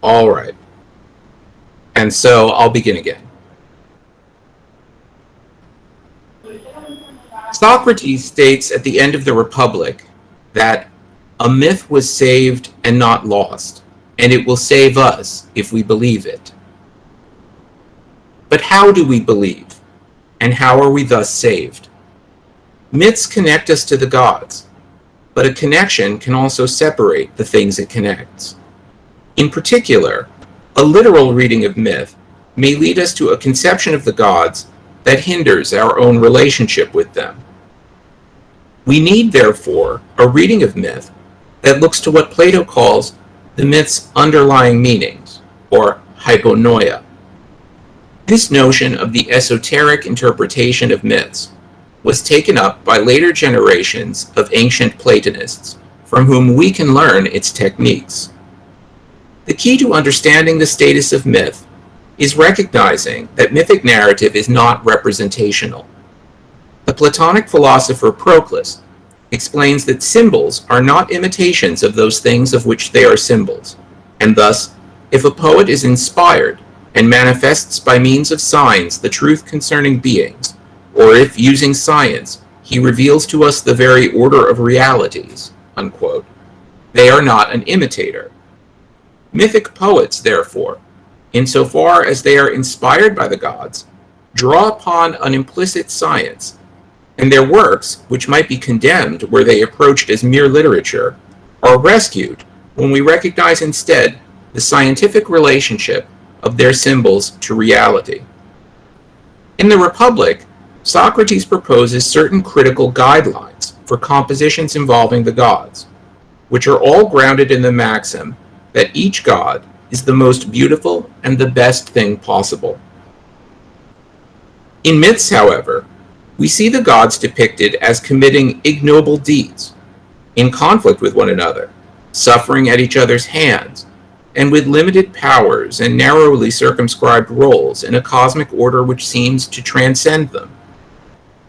All right. And so I'll begin again. Socrates states at the end of the Republic that a myth was saved and not lost, and it will save us if we believe it. But how do we believe, and how are we thus saved? Myths connect us to the gods, but a connection can also separate the things it connects. In particular, a literal reading of myth may lead us to a conception of the gods that hinders our own relationship with them. We need, therefore, a reading of myth that looks to what Plato calls the myth's underlying meanings, or hyponoia. This notion of the esoteric interpretation of myths was taken up by later generations of ancient Platonists, from whom we can learn its techniques. The key to understanding the status of myth is recognizing that mythic narrative is not representational. The Platonic philosopher Proclus explains that symbols are not imitations of those things of which they are symbols, and thus, if a poet is inspired and manifests by means of signs the truth concerning beings, or if, using science, he reveals to us the very order of realities, unquote, they are not an imitator. Mythic poets, therefore, insofar as they are inspired by the gods, draw upon an implicit science, and their works, which might be condemned were they approached as mere literature, are rescued when we recognize instead the scientific relationship of their symbols to reality. In the Republic, Socrates proposes certain critical guidelines for compositions involving the gods, which are all grounded in the maxim that each god is the most beautiful and the best thing possible. In myths, however, we see the gods depicted as committing ignoble deeds, in conflict with one another, suffering at each other's hands, and with limited powers and narrowly circumscribed roles in a cosmic order which seems to transcend them.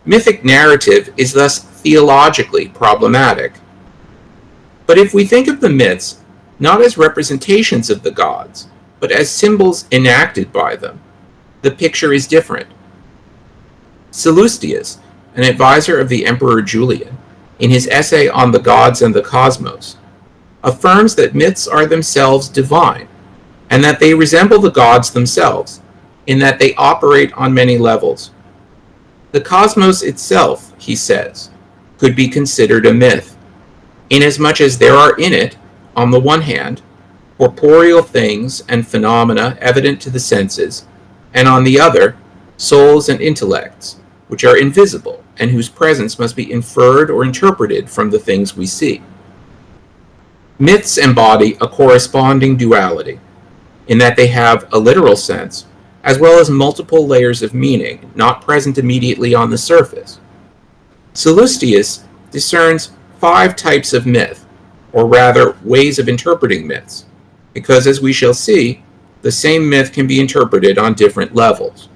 Mythic narrative is thus theologically problematic. But if we think of the myths not as representations of the gods, but as symbols enacted by them, the picture is different. Sallustius, an advisor of the Emperor Julian, in his essay on the gods and the cosmos, affirms that myths are themselves divine, and that they resemble the gods themselves, in that they operate on many levels. The cosmos itself, he says, could be considered a myth, inasmuch as there are in it, on the one hand, corporeal things and phenomena evident to the senses, and on the other, souls and intellects, which are invisible and whose presence must be inferred or interpreted from the things we see. Myths embody a corresponding duality, in that they have a literal sense, as well as multiple layers of meaning not present immediately on the surface. Sallustius discerns 5 types of myth, or rather ways of interpreting myths, because as we shall see, the same myth can be interpreted on different levels.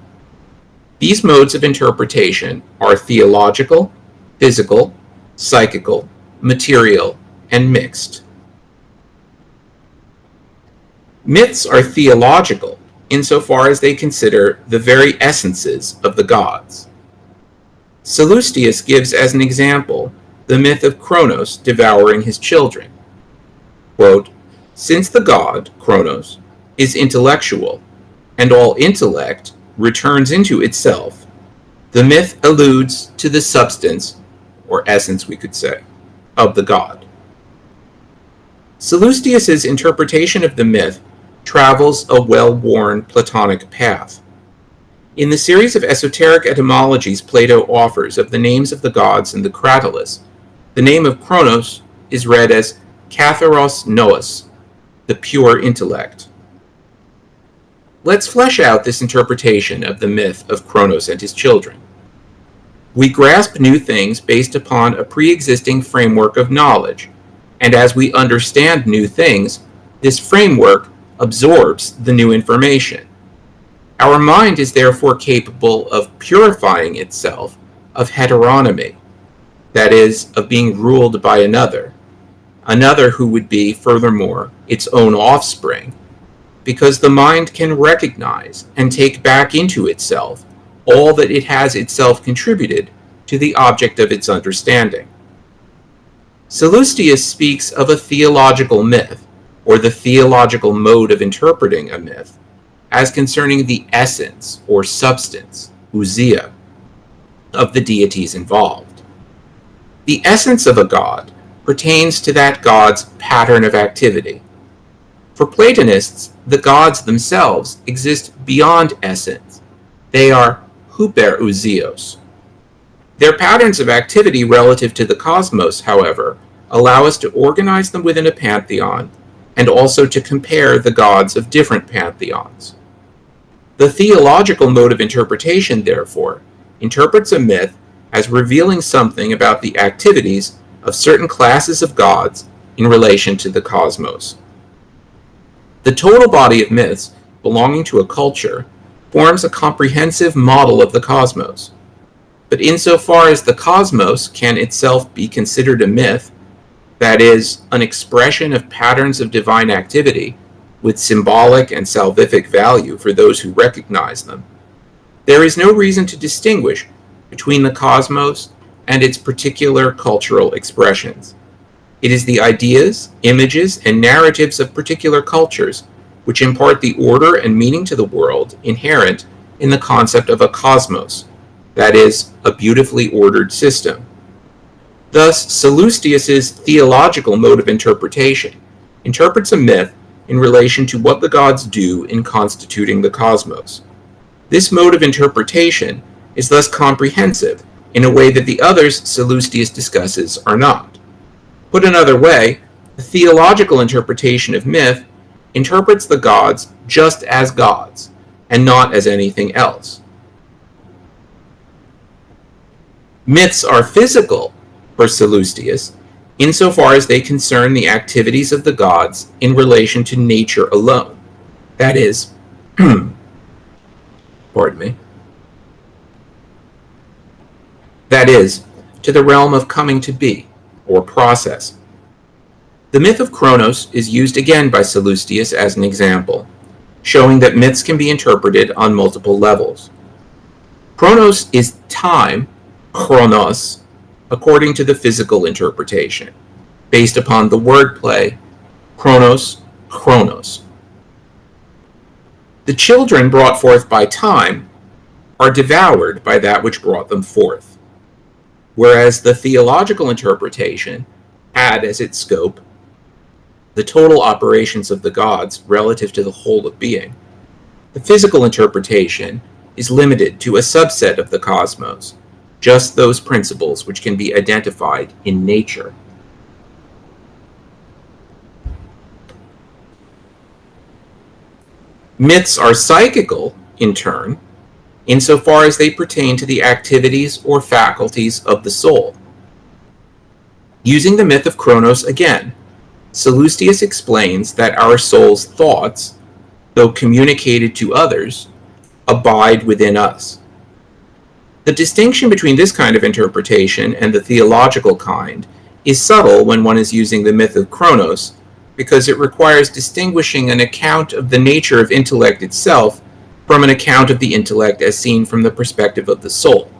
These modes of interpretation are theological, physical, psychical, material, and mixed. Myths are theological insofar as they consider the very essences of the gods. Sallustius gives as an example the myth of Chronos devouring his children. Quote, "Since the god, Chronos, is intellectual, and all intellect returns into itself, the myth alludes to the substance, or essence we could say, of the god." Sallustius's interpretation of the myth travels a well-worn Platonic path. In the series of esoteric etymologies Plato offers of the names of the gods in the Cratylus, the name of Chronos is read as Katharos Nous, the pure intellect. Let's flesh out this interpretation of the myth of Chronos and his children. We grasp new things based upon a pre-existing framework of knowledge, and as we understand new things, this framework absorbs the new information. Our mind is therefore capable of purifying itself of heteronomy, that is, of being ruled by another who would be, furthermore, its own offspring, because the mind can recognize and take back into itself all that it has itself contributed to the object of its understanding. Sallustius speaks of a theological myth, or the theological mode of interpreting a myth, as concerning the essence or substance, ousia, of the deities involved. The essence of a god pertains to that god's pattern of activity. For Platonists, the gods themselves exist beyond essence. They are hyperousios. Their patterns of activity relative to the cosmos, however, allow us to organize them within a pantheon and also to compare the gods of different pantheons. The theological mode of interpretation, therefore, interprets a myth as revealing something about the activities of certain classes of gods in relation to the cosmos. The total body of myths belonging to a culture forms a comprehensive model of the cosmos. But insofar as the cosmos can itself be considered a myth, that is, an expression of patterns of divine activity with symbolic and salvific value for those who recognize them, there is no reason to distinguish between the cosmos and its particular cultural expressions. It is the ideas, images, and narratives of particular cultures which impart the order and meaning to the world inherent in the concept of a cosmos, that is, a beautifully ordered system. Thus, Sallustius's theological mode of interpretation interprets a myth in relation to what the gods do in constituting the cosmos. This mode of interpretation is thus comprehensive in a way that the others Sallustius discusses are not. Put another way, the theological interpretation of myth interprets the gods just as gods, and not as anything else. Myths are physical, for Sallustius, insofar as they concern the activities of the gods in relation to nature alone. That is, pardon me. That is, to the realm of coming to be, or process. The myth of Chronos is used again by Sallustius as an example, showing that myths can be interpreted on multiple levels. Chronos is time, chronos, according to the physical interpretation, based upon the wordplay chronos, chronos. The children brought forth by time are devoured by that which brought them forth, whereas the theological interpretation had as its scope the total operations of the gods relative to the whole of being. The physical interpretation is limited to a subset of the cosmos, just those principles which can be identified in nature. Myths are psychical, in turn, insofar as they pertain to the activities or faculties of the soul. Using the myth of Chronos again, Sallustius explains that our soul's thoughts, though communicated to others, abide within us. The distinction between this kind of interpretation and the theological kind is subtle when one is using the myth of Chronos, because it requires distinguishing an account of the nature of intellect itself from an account of the intellect as seen from the perspective of the soul.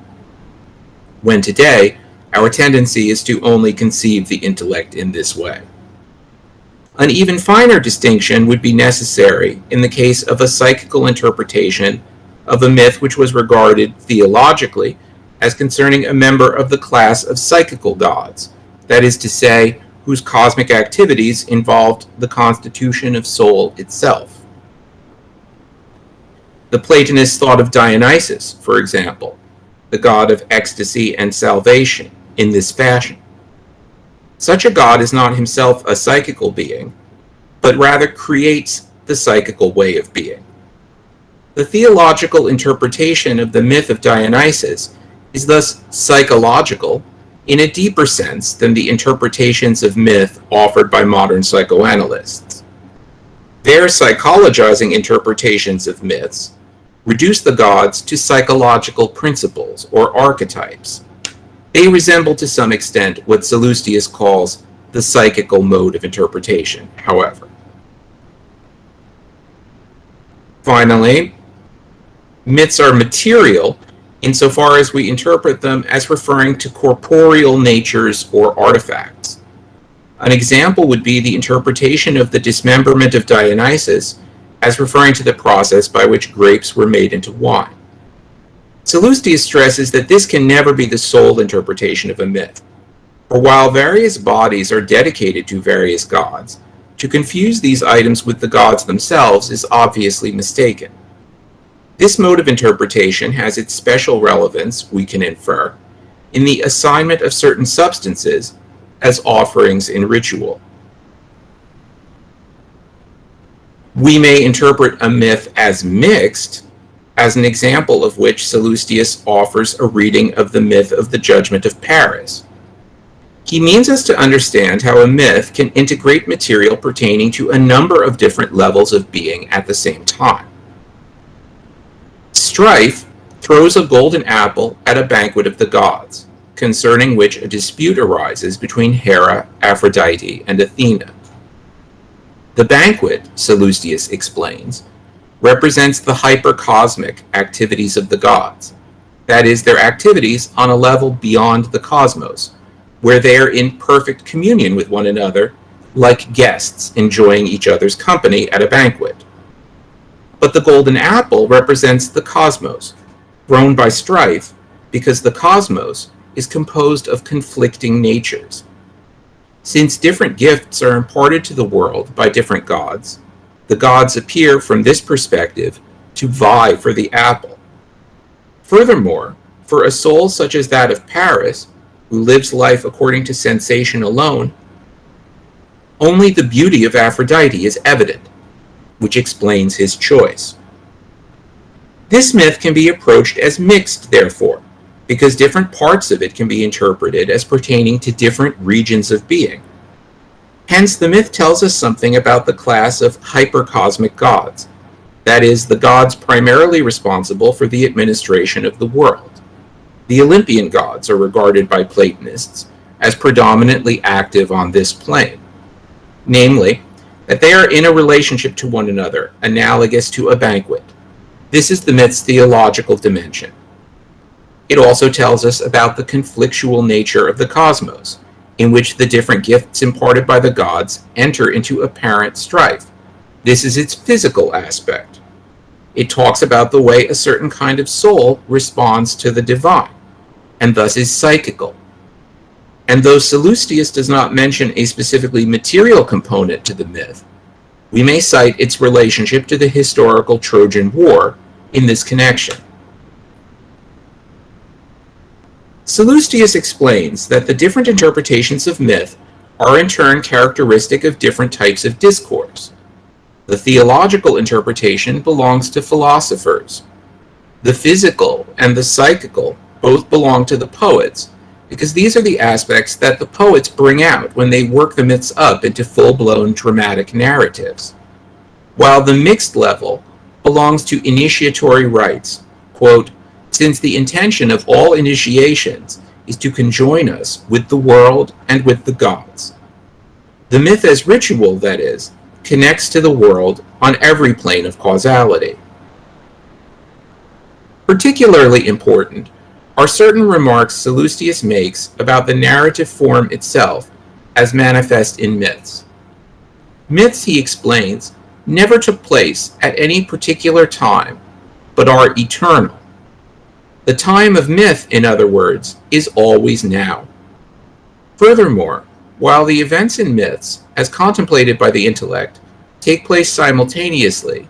When today, our tendency is to only conceive the intellect in this way. An even finer distinction would be necessary in the case of a psychical interpretation of a myth which was regarded theologically as concerning a member of the class of psychical gods, that is to say, whose cosmic activities involved the constitution of soul itself. The Platonists thought of Dionysus, for example, the god of ecstasy and salvation, in this fashion. Such a god is not himself a psychical being, but rather creates the psychical way of being. The theological interpretation of the myth of Dionysus is thus psychological in a deeper sense than the interpretations of myth offered by modern psychoanalysts. Their psychologizing interpretations of myths reduce the gods to psychological principles or archetypes. They resemble to some extent what Sallustius calls the psychical mode of interpretation, however. Finally, myths are material insofar as we interpret them as referring to corporeal natures or artifacts. An example would be the interpretation of the dismemberment of Dionysus as referring to the process by which grapes were made into wine. Sallustius stresses that this can never be the sole interpretation of a myth, for while various bodies are dedicated to various gods, to confuse these items with the gods themselves is obviously mistaken. This mode of interpretation has its special relevance, we can infer, in the assignment of certain substances as offerings in ritual. We may interpret a myth as mixed, as an example of which Sallustius offers a reading of the myth of the Judgment of Paris. He means us to understand how a myth can integrate material pertaining to a number of different levels of being at the same time. Strife throws a golden apple at a banquet of the gods, concerning which a dispute arises between Hera, Aphrodite, and Athena. The banquet, Sallustius explains, represents the hypercosmic activities of the gods, that is, their activities on a level beyond the cosmos, where they are in perfect communion with one another, like guests enjoying each other's company at a banquet. But the golden apple represents the cosmos, thrown by strife, because the cosmos is composed of conflicting natures. Since different gifts are imparted to the world by different gods, the gods appear from this perspective to vie for the apple. Furthermore, for a soul such as that of Paris, who lives life according to sensation alone, only the beauty of Aphrodite is evident, which explains his choice. This myth can be approached as mixed, therefore, because different parts of it can be interpreted as pertaining to different regions of being. Hence, the myth tells us something about the class of hypercosmic gods, that is, the gods primarily responsible for the administration of the world. The Olympian gods are regarded by Platonists as predominantly active on this plane, namely, that they are in a relationship to one another, analogous to a banquet. This is the myth's theological dimension. It also tells us about the conflictual nature of the cosmos, in which the different gifts imparted by the gods enter into apparent strife. This is its physical aspect. It talks about the way a certain kind of soul responds to the divine, and thus is psychical. And though Sallustius does not mention a specifically material component to the myth, we may cite its relationship to the historical Trojan War in this connection. Sallustius explains that the different interpretations of myth are in turn characteristic of different types of discourse. The theological interpretation belongs to philosophers. The physical and the psychical both belong to the poets, because these are the aspects that the poets bring out when they work the myths up into full-blown dramatic narratives. While the mixed level belongs to initiatory rites, quote, since the intention of all initiations is to conjoin us with the world and with the gods. The myth as ritual, that is, connects to the world on every plane of causality. Particularly important are certain remarks Sallustius makes about the narrative form itself as manifest in myths. Myths, he explains, never took place at any particular time, but are eternal. The time of myth, in other words, is always now. Furthermore, while the events in myths, as contemplated by the intellect, take place simultaneously,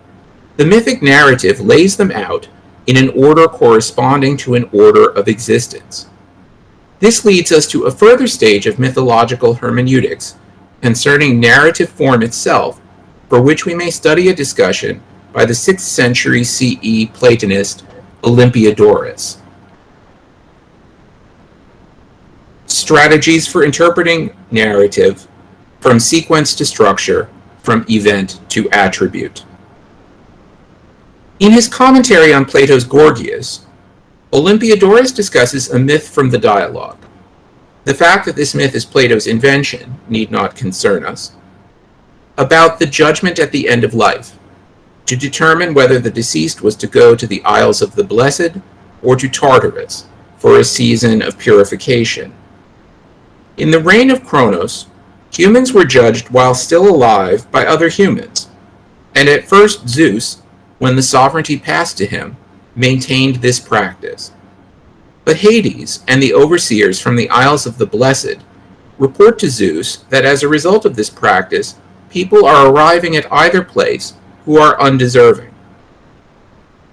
the mythic narrative lays them out in an order corresponding to an order of existence. This leads us to a further stage of mythological hermeneutics concerning narrative form itself, for which we may study a discussion by the 6th century CE Platonist Olympiodorus. Strategies for interpreting narrative from sequence to structure, from event to attribute. In his commentary on Plato's Gorgias, Olympiodorus discusses a myth from the dialogue. The fact that this myth is Plato's invention need not concern us. About the judgment at the end of life. to determine whether the deceased was to go to the Isles of the Blessed or to Tartarus for a season of purification. In the reign of Chronos, humans were judged while still alive by other humans, and at first Zeus, when the sovereignty passed to him, maintained this practice. But Hades and the overseers from the Isles of the Blessed report to Zeus that as a result of this practice, people are arriving at either place who are undeserving.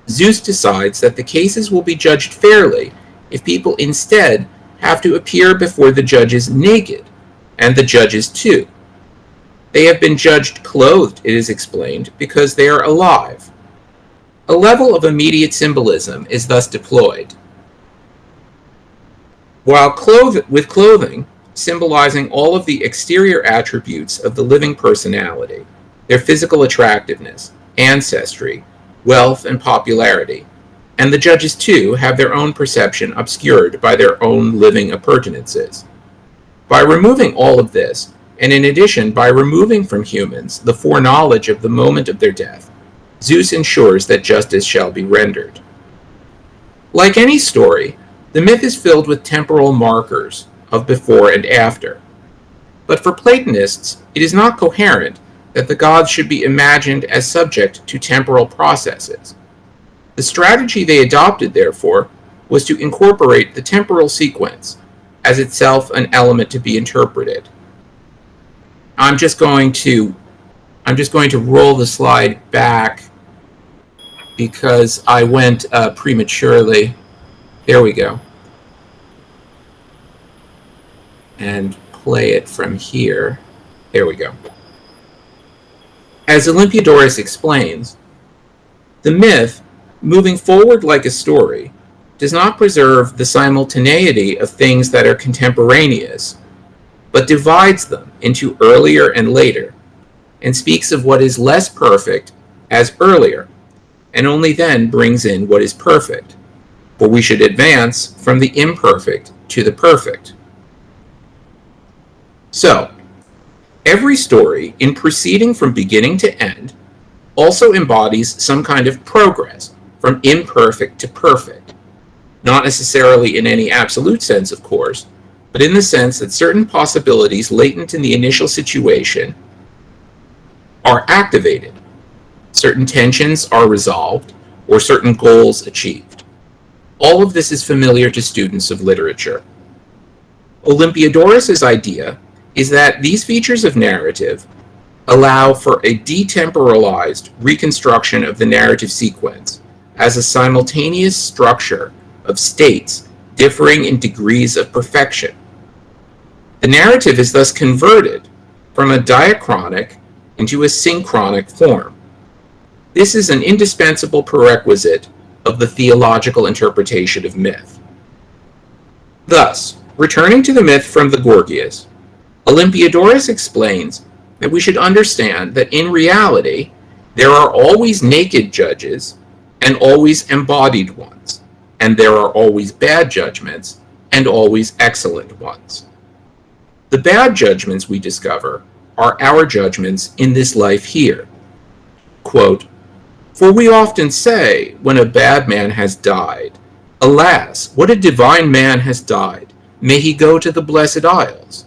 Zeus decides that the cases will be judged fairly if people instead have to appear before the judges naked, and the judges too. They have been judged clothed, it is explained, because they are alive. A level of immediate symbolism is thus deployed. While with clothing symbolizing all of the exterior attributes of the living personality, their physical attractiveness, ancestry, wealth, and popularity, and the judges too have their own perception obscured by their own living appurtenances. By removing all of this, and in addition by removing from humans the foreknowledge of the moment of their death, Zeus ensures that justice shall be rendered. Like any story, the myth is filled with temporal markers of before and after. But for Platonists, it is not coherent that the gods should be imagined as subject to temporal processes. The strategy they adopted, therefore, was to incorporate the temporal sequence as itself an element to be interpreted. I'm just going to roll the slide back because I went prematurely. There we go. And play it from here. There we go. As Olympiodorus explains, the myth, moving forward like a story, does not preserve the simultaneity of things that are contemporaneous, but divides them into earlier and later, and speaks of what is less perfect as earlier, and only then brings in what is perfect, for we should advance from the imperfect to the perfect. So, every story, in proceeding from beginning to end, also embodies some kind of progress from imperfect to perfect, not necessarily in any absolute sense, of course, but in the sense that certain possibilities latent in the initial situation are activated, certain tensions are resolved, or certain goals achieved. All of this is familiar to students of literature. Olympiodorus' idea is that these features of narrative allow for a detemporalized reconstruction of the narrative sequence as a simultaneous structure of states differing in degrees of perfection. The narrative is thus converted from a diachronic into a synchronic form. This is an indispensable prerequisite of the theological interpretation of myth. Thus, returning to the myth from the Gorgias, Olympiodorus explains that we should understand that in reality, there are always naked judges and always embodied ones, and there are always bad judgments and always excellent ones. The bad judgments we discover are our judgments in this life here. Quote, "For we often say, when a bad man has died, alas, what a divine man has died, may he go to the Blessed Isles.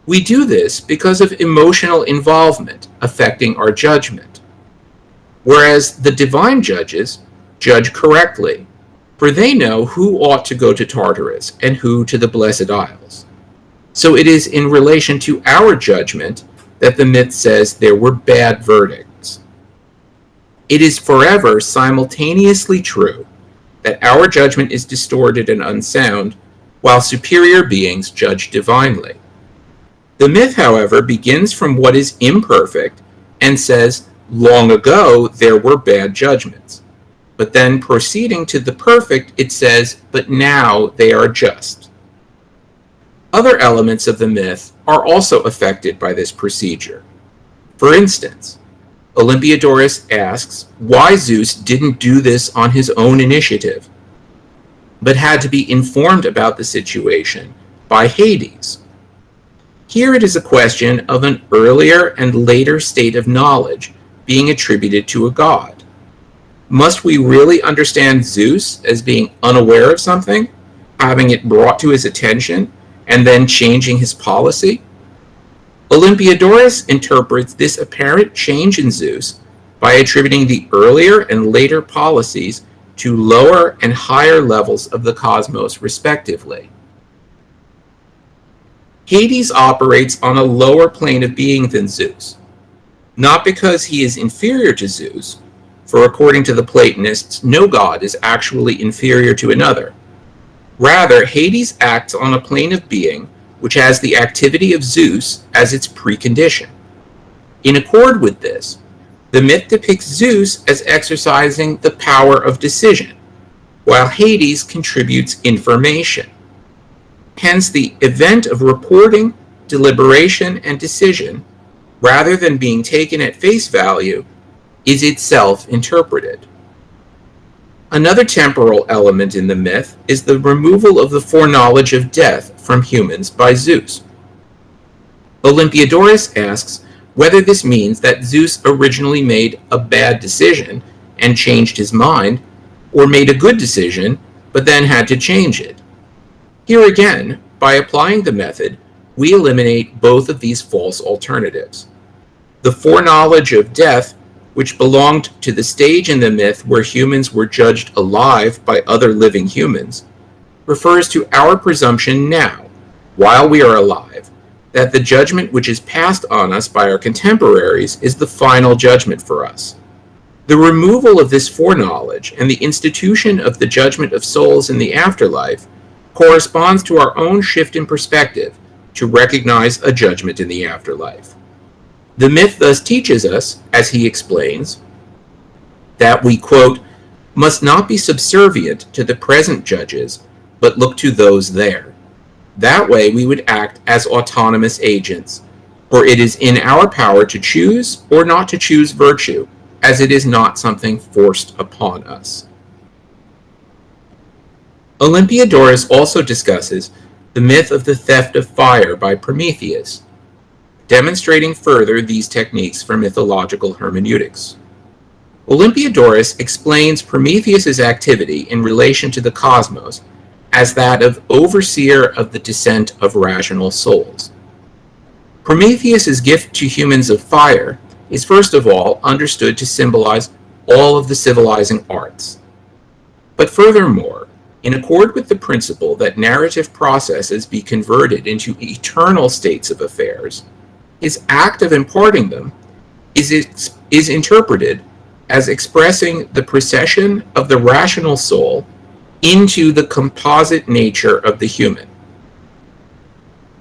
We do this because of emotional involvement affecting our judgment. Whereas the divine judges judge correctly, for they know who ought to go to Tartarus and who to the Blessed Isles. So it is in relation to our judgment that the myth says there were bad verdicts. It is forever simultaneously true that our judgment is distorted and unsound, while superior beings judge divinely. The myth, however, begins from what is imperfect and says, long ago there were bad judgments. But then proceeding to the perfect, it says, but now they are just. Other elements of the myth are also affected by this procedure. For instance, Olympiodorus asks why Zeus didn't do this on his own initiative, but had to be informed about the situation by Hades. Here it is a question of an earlier and later state of knowledge being attributed to a god. Must we really understand Zeus as being unaware of something, having it brought to his attention, and then changing his policy? Olympiodorus interprets this apparent change in Zeus by attributing the earlier and later policies to lower and higher levels of the cosmos, respectively. Hades operates on a lower plane of being than Zeus, not because he is inferior to Zeus, for according to the Platonists, no god is actually inferior to another. Rather, Hades acts on a plane of being which has the activity of Zeus as its precondition. In accord with this, the myth depicts Zeus as exercising the power of decision, while Hades contributes information. Hence, the event of reporting, deliberation, and decision, rather than being taken at face value, is itself interpreted. Another temporal element in the myth is the removal of the foreknowledge of death from humans by Zeus. Olympiodorus asks whether this means that Zeus originally made a bad decision and changed his mind, or made a good decision but then had to change it. Here again, by applying the method, we eliminate both of these false alternatives. The foreknowledge of death, which belonged to the stage in the myth where humans were judged alive by other living humans, refers to our presumption now, while we are alive, that the judgment which is passed on us by our contemporaries is the final judgment for us. The removal of this foreknowledge and the institution of the judgment of souls in the afterlife corresponds to our own shift in perspective to recognize a judgment in the afterlife. The myth thus teaches us, as he explains, that we, quote, must not be subservient to the present judges, but look to those there. That way we would act as autonomous agents, for it is in our power to choose or not to choose virtue, as it is not something forced upon us. Olympiodorus also discusses the myth of the theft of fire by Prometheus, demonstrating further these techniques for mythological hermeneutics. Olympiodorus explains Prometheus's activity in relation to the cosmos as that of overseer of the descent of rational souls. Prometheus's gift to humans of fire is first of all understood to symbolize all of the civilizing arts. But furthermore, in accord with the principle that narrative processes be converted into eternal states of affairs, his act of imparting them is interpreted as expressing the procession of the rational soul into the composite nature of the human.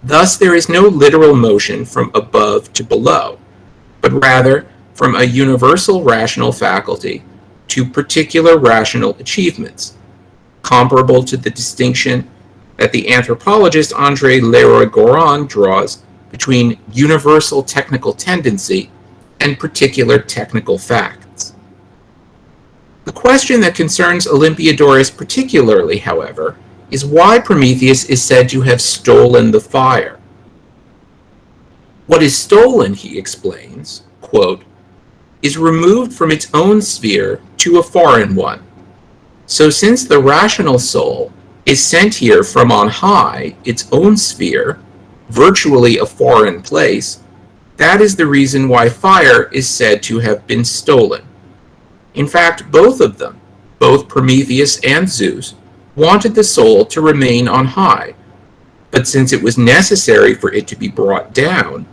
Thus, there is no literal motion from above to below, but rather from a universal rational faculty to particular rational achievements, comparable to the distinction that the anthropologist André Leroi-Gourhan draws between universal technical tendency and particular technical facts. The question that concerns Olympiodorus particularly, however, is why Prometheus is said to have stolen the fire. What is stolen, he explains, quote, is removed from its own sphere to a foreign one. So since the rational soul is sent here from on high, its own sphere, virtually a foreign place, that is the reason why fire is said to have been stolen. In fact, both of them, both Prometheus and Zeus, wanted the soul to remain on high, but since it was necessary for it to be brought down,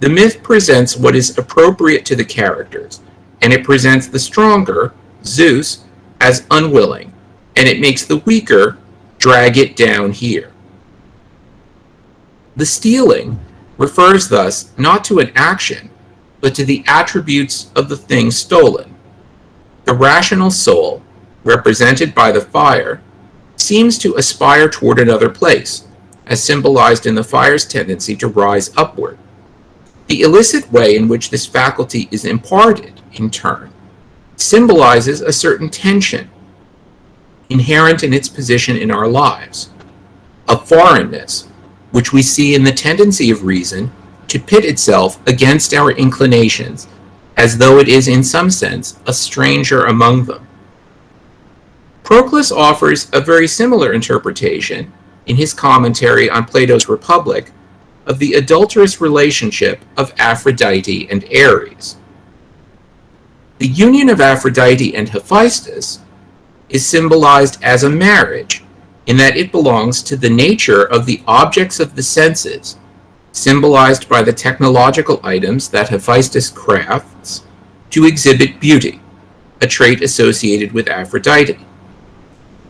the myth presents what is appropriate to the characters, and it presents the stronger, Zeus, as unwilling, and it makes the weaker drag it down here. The stealing refers thus not to an action, but to the attributes of the thing stolen. The rational soul, represented by the fire, seems to aspire toward another place, as symbolized in the fire's tendency to rise upward. The illicit way in which this faculty is imparted, in turn, symbolizes a certain tension inherent in its position in our lives, a foreignness, which we see in the tendency of reason to pit itself against our inclinations as though it is in some sense a stranger among them. Proclus offers a very similar interpretation in his commentary on Plato's Republic of the adulterous relationship of Aphrodite and Ares. The union of Aphrodite and Hephaestus is symbolized as a marriage, in that it belongs to the nature of the objects of the senses, symbolized by the technological items that Hephaestus crafts to exhibit beauty, a trait associated with Aphrodite.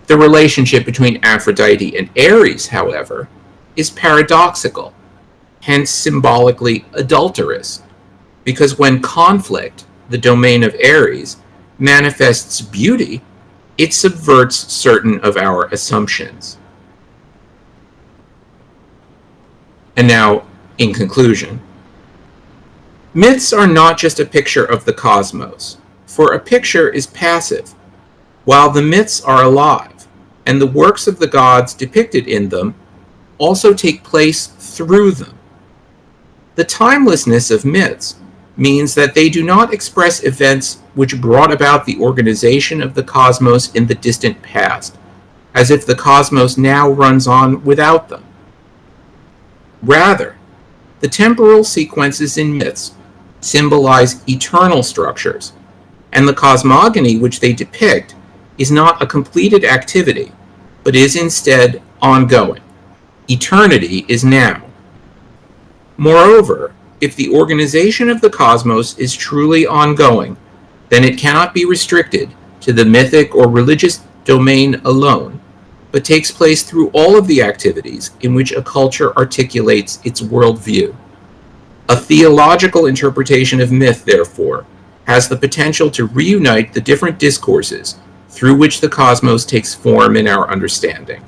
The relationship between Aphrodite and Ares, however, is paradoxical, hence symbolically adulterous, because when conflict, the domain of Ares, manifests beauty, it subverts certain of our assumptions. And now, in conclusion, myths are not just a picture of the cosmos, for a picture is passive, while the myths are alive, and the works of the gods depicted in them also take place through them. The timelessness of myths means that they do not express events which brought about the organization of the cosmos in the distant past, as if the cosmos now runs on without them. Rather, the temporal sequences in myths symbolize eternal structures, and the cosmogony which they depict is not a completed activity, but is instead ongoing. Eternity is now. Moreover, if the organization of the cosmos is truly ongoing, then it cannot be restricted to the mythic or religious domain alone, but takes place through all of the activities in which a culture articulates its worldview. A theological interpretation of myth, therefore, has the potential to reunite the different discourses through which the cosmos takes form in our understanding.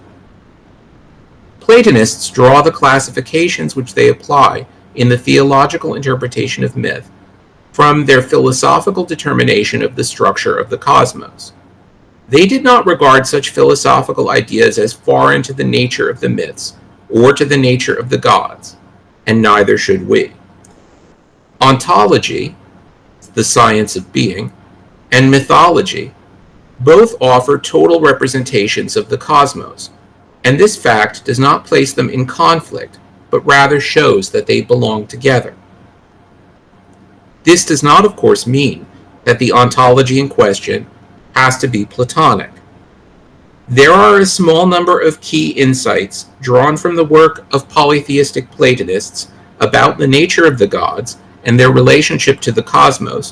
Platonists draw the classifications which they apply in the theological interpretation of myth from their philosophical determination of the structure of the cosmos. They did not regard such philosophical ideas as foreign to the nature of the myths or to the nature of the gods, and neither should we. Ontology, the science of being, and mythology both offer total representations of the cosmos, and this fact does not place them in conflict, but rather shows that they belong together. This does not, of course, mean that the ontology in question has to be Platonic. There are a small number of key insights drawn from the work of polytheistic Platonists about the nature of the gods and their relationship to the cosmos,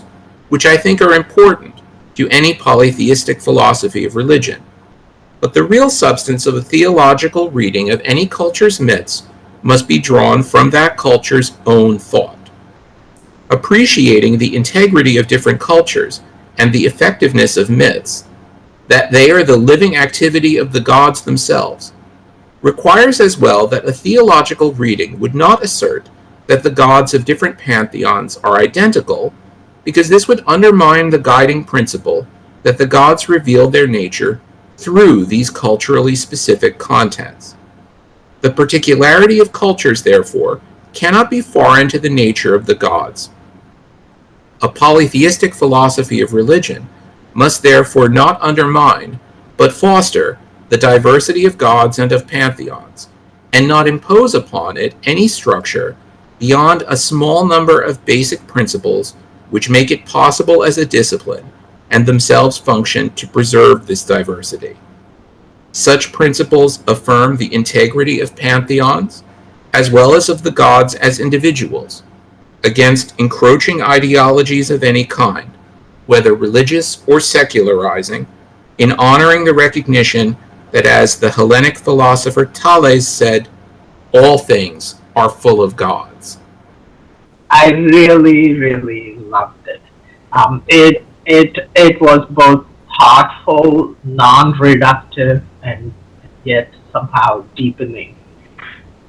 which I think are important to any polytheistic philosophy of religion. But the real substance of a theological reading of any culture's myths must be drawn from that culture's own thought. Appreciating the integrity of different cultures and the effectiveness of myths, that they are the living activity of the gods themselves, requires as well that a theological reading would not assert that the gods of different pantheons are identical, because this would undermine the guiding principle that the gods reveal their nature through these culturally specific contents. The particularity of cultures, therefore, cannot be foreign to the nature of the gods. A polytheistic philosophy of religion must therefore not undermine, but foster, the diversity of gods and of pantheons, and not impose upon it any structure beyond a small number of basic principles which make it possible as a discipline, and themselves function to preserve this diversity. Such principles affirm the integrity of pantheons, as well as of the gods as individuals, against encroaching ideologies of any kind, whether religious or secularizing, in honoring the recognition that, as the Hellenic philosopher Thales said, all things are full of gods. I really, really loved it. It was both thoughtful, non-reductive, and yet somehow deepening.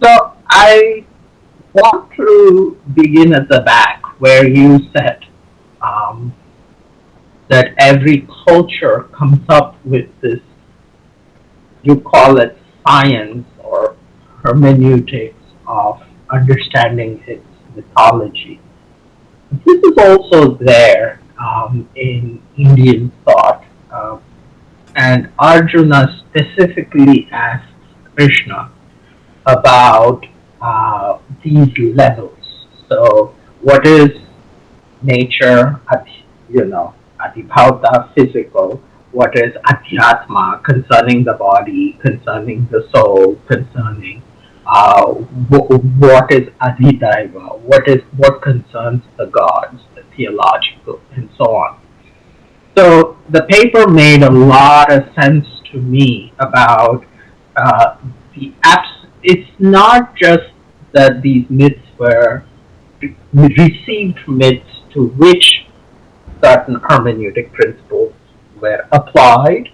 So I want to begin at the back where you said that every culture comes up with this, you call it science or hermeneutics of understanding its mythology. this is also there in Indian thought, and Arjuna specifically asks Krishna about these levels. So, what is nature? Adhibhauta, physical. What is adhyatma, concerning the body, concerning the soul, concerning what is adhidaiva, what concerns the gods, the theological, and so on. So the paper made a lot of sense to me about the apps. It's not just that these myths were received myths to which certain hermeneutic principles were applied,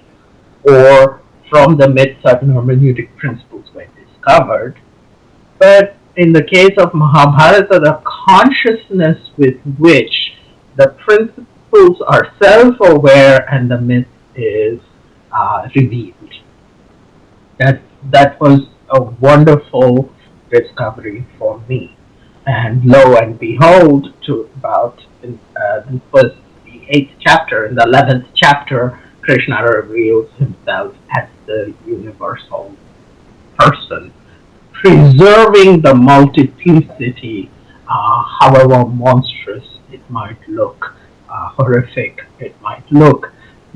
or from the myth certain hermeneutic principles were discovered. But in the case of Mahabharata, the consciousness with which the principles are self-aware and the myth is revealed. That was a wonderful discovery for me. And lo and behold, this was the 8th chapter. In the 11th chapter, Krishna reveals himself as the universal person, preserving the multiplicity, however monstrous it might look, horrific it might look,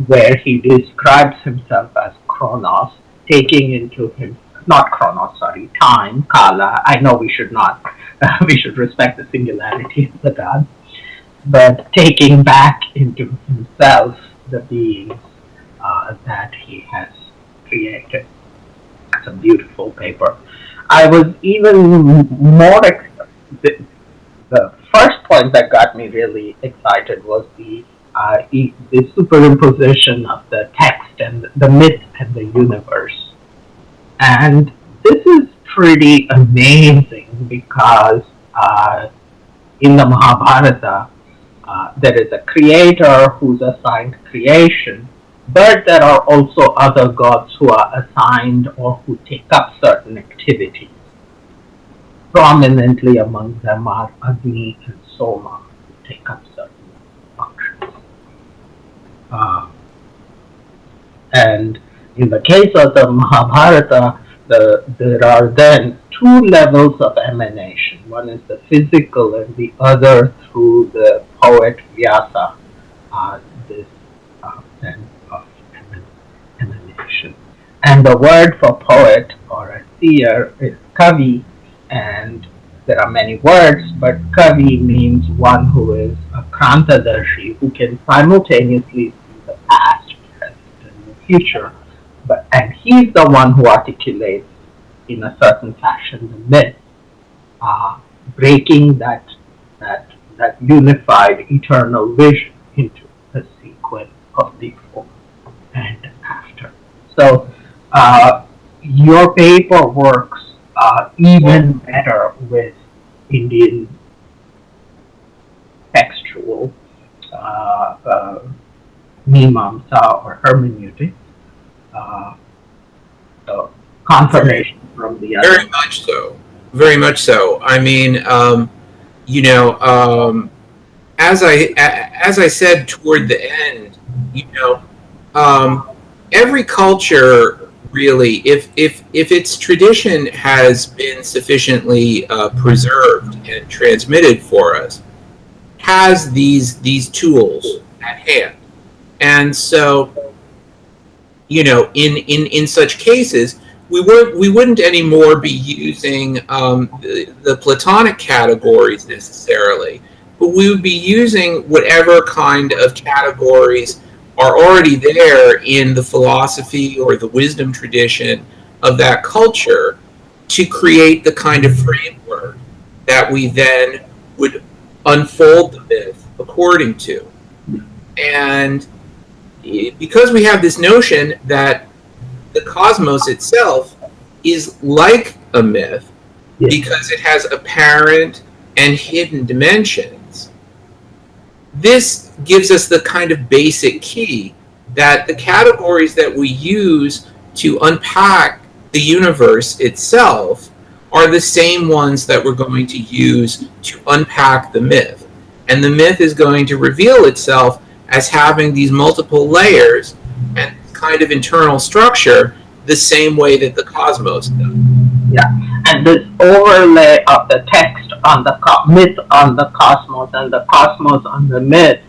where he describes himself as Chronos, taking into him, not Chronos, sorry, time, Kala. I know we should not, we should respect the singularity of the gods, but taking back into himself the beings that he has created. That's a beautiful paper. I was even more, the first point that got me really excited was the superimposition of the text and the myth and the universe. And this is pretty amazing because in the Mahabharata, there is a creator who's assigned creation, but there are also other gods who are assigned or who take up certain activities. Prominently among them are Agni and Soma, who take up certain functions. And in the case of the Mahabharata, there are then two levels of emanation. One is the physical and the other through the poet Vyasa, this sense of emanation. And the word for poet or a seer is kavi, and there are many words, but kavi means one who is a krantadarshi, who can simultaneously see the past, present, and the future. And he's the one who articulates in a certain fashion the myth, breaking that unified eternal vision into a sequence of before and after. So your paper works even better with Indian textual mimamsa or hermeneutics. So confirmation from the other. Very much so. Very much so. I mean, as I said toward the end, every culture really, if its tradition has been sufficiently preserved and transmitted for us, has these tools at hand, and so in such cases, we wouldn't anymore be using the Platonic categories necessarily, but we would be using whatever kind of categories are already there in the philosophy or the wisdom tradition of that culture to create the kind of framework that we then would unfold the myth according to. And because we have this notion that the cosmos itself is like a myth, because it has apparent and hidden dimensions, this gives us the kind of basic key that the categories that we use to unpack the universe itself are the same ones that we're going to use to unpack the myth. and the myth is going to reveal itself as having these multiple layers and kind of internal structure the same way that the cosmos does. Yeah, and this overlay of the text on the myth on the cosmos and the cosmos on the myth,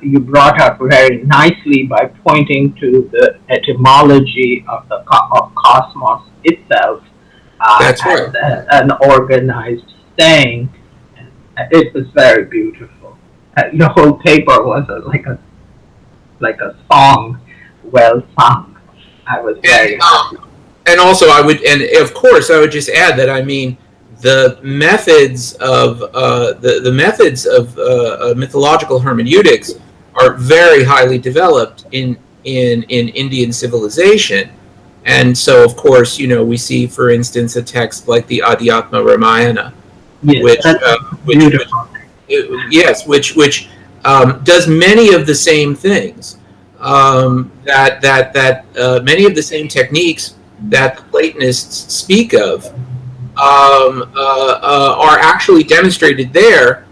you brought up very nicely by pointing to the etymology of the of cosmos itself. That's right. As an organized thing. It was very beautiful. The whole paper was like a song, well sung. I was very happy. And also, of course, I would just add that the methods of the methods of mythological hermeneutics are very highly developed in Indian civilization, and so of course, we see, for instance, a text like the Adhyatma Ramayana, yes, which does many of the same things, many of the same techniques that the Platonists speak of are actually demonstrated there.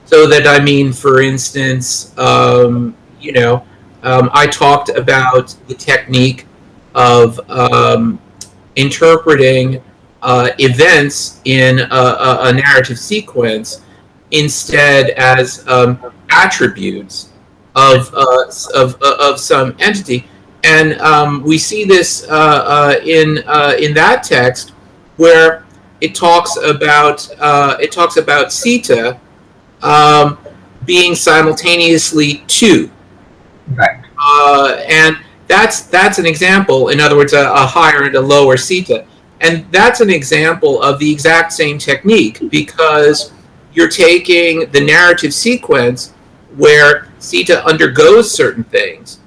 So that, for instance, I talked about the technique of interpreting events in a narrative sequence instead as attributes of some entity. And we see this in that text where it talks about Sita being simultaneously two, right? And that's an example. In other words, a higher and a lower Sita, and that's an example of the exact same technique, because you're taking the narrative sequence where Sita undergoes certain things,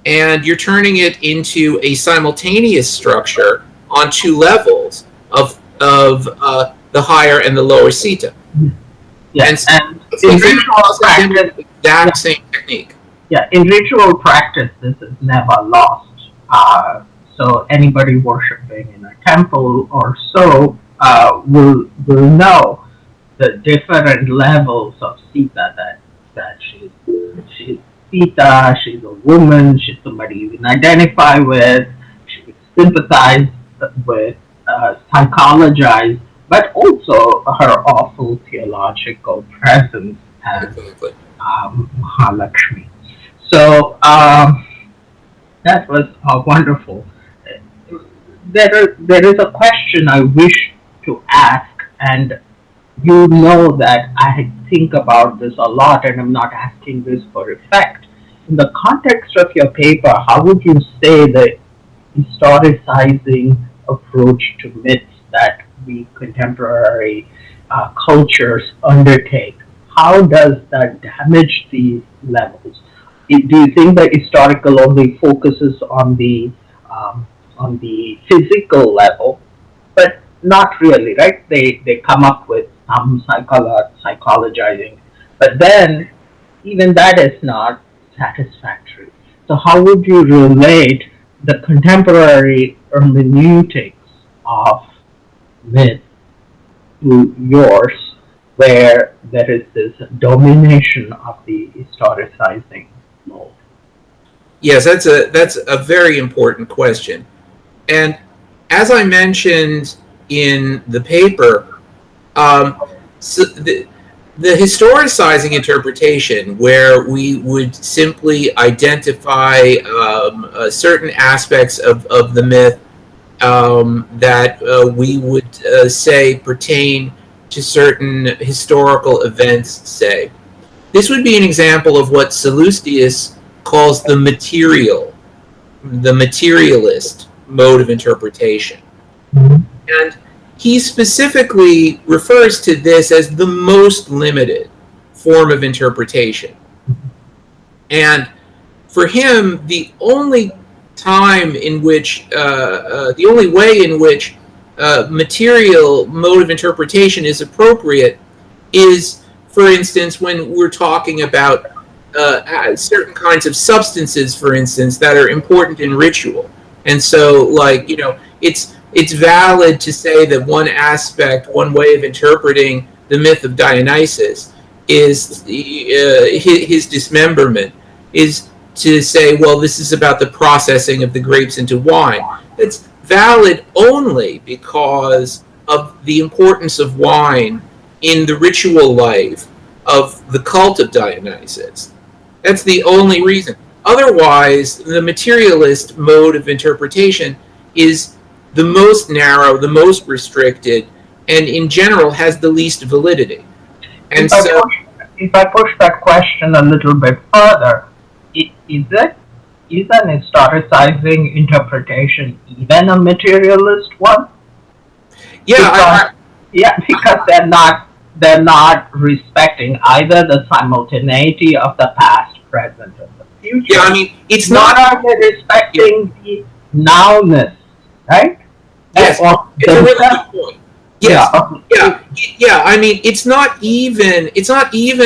and you're turning it into a simultaneous structure on two levels of the higher and the lower Sita. Yes, and in ritual practice, exact same technique. Yeah, in ritual practice, this is never lost. So anybody worshiping in a temple or so will know the different levels of Sita, that she's Sita, she's a woman, she's somebody you can identify with, she sympathize with, psychologize, but also her awful theological presence as Mahalakshmi. So that was wonderful. There is a question I wish to ask, and you know that I think about this a lot, and I'm not asking this for effect. In the context of your paper, how would you say the historicizing approach to myths that we contemporary cultures undertake, how does that damage these levels? Do you think that historical only focuses on the physical level, but not really, right? They come up with some psychologizing, but then even that is not satisfactory. So how would you relate the contemporary hermeneutics of myth to yours, where there is this domination of the historicizing mode? Yes, that's a very important question. And as I mentioned in the paper, so the historicizing interpretation, where we would simply identify certain aspects of the myth that we would say pertain to certain historical events, say. This would be an example of what Sallustius calls the materialist mode of interpretation. And he specifically refers to this as the most limited form of interpretation. And for him, the only time in which, the only way in which material mode of interpretation is appropriate is, for instance, when we're talking about certain kinds of substances, for instance, that are important in ritual. And so, it's valid to say that one way of interpreting the myth of Dionysus is his dismemberment, is to say, well, this is about the processing of the grapes into wine. It's valid only because of the importance of wine in the ritual life of the cult of Dionysus. That's the only reason. Otherwise, the materialist mode of interpretation is the most narrow, the most restricted, and in general has the least validity. And if I push that question a little bit further, is an historicizing interpretation even a materialist one? Yeah, because they're not respecting either the simultaneity of the past, present, and the future. Yeah, I mean, it's not not. Are they respecting the nowness, right? Yes, it's a really good point. Yes, yeah. I mean, it's not even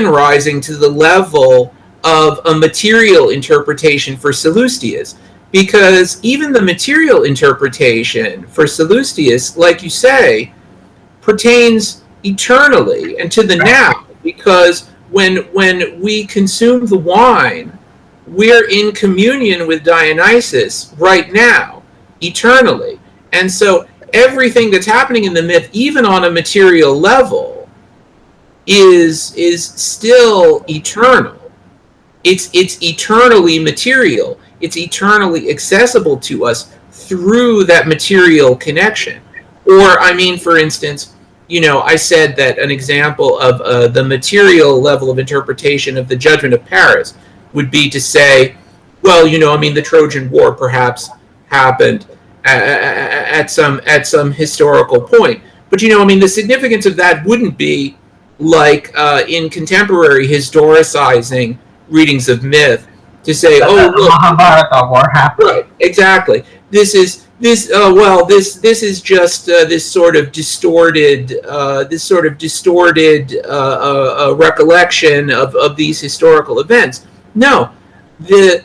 rising to the level of a material interpretation for Sallustius, because even the material interpretation for Sallustius, like you say, pertains eternally and to the now, because when we consume the wine, we're in communion with Dionysus right now, eternally. And so everything that's happening in the myth, even on a material level, is still eternal. It's eternally material. It's eternally accessible to us through that material connection. Or, I mean, for instance, I said that an example of the material level of interpretation of the judgment of Paris would be to say, well, the Trojan War perhaps happened at some historical point. But, the significance of that wouldn't be like in contemporary historicizing readings of myth to say, the Mahabharata War happened. Right, exactly. This is just this sort of distorted recollection of these historical events. No, the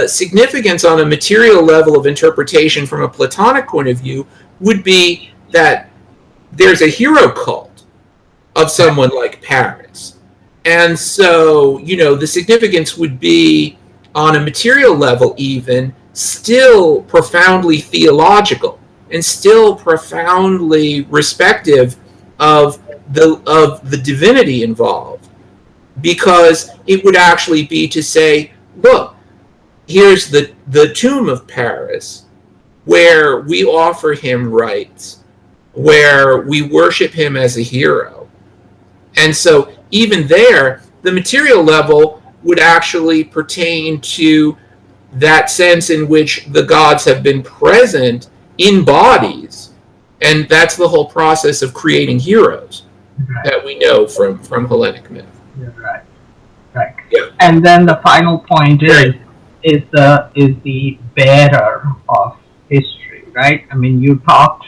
significance on a material level of interpretation from a Platonic point of view would be that there's a hero cult of someone like Paris. And so, the significance would be on a material level even still profoundly theological and still profoundly respective of the divinity involved, because it would actually be to say, look, here's the tomb of Paris, where we offer him rites, where we worship him as a hero. And so even there, the material level would actually pertain to that sense in which the gods have been present in bodies. And that's the whole process of creating heroes that we know from Hellenic myth. Right. Right. Yeah. And then the final point is the bearer of history, right? I mean, you said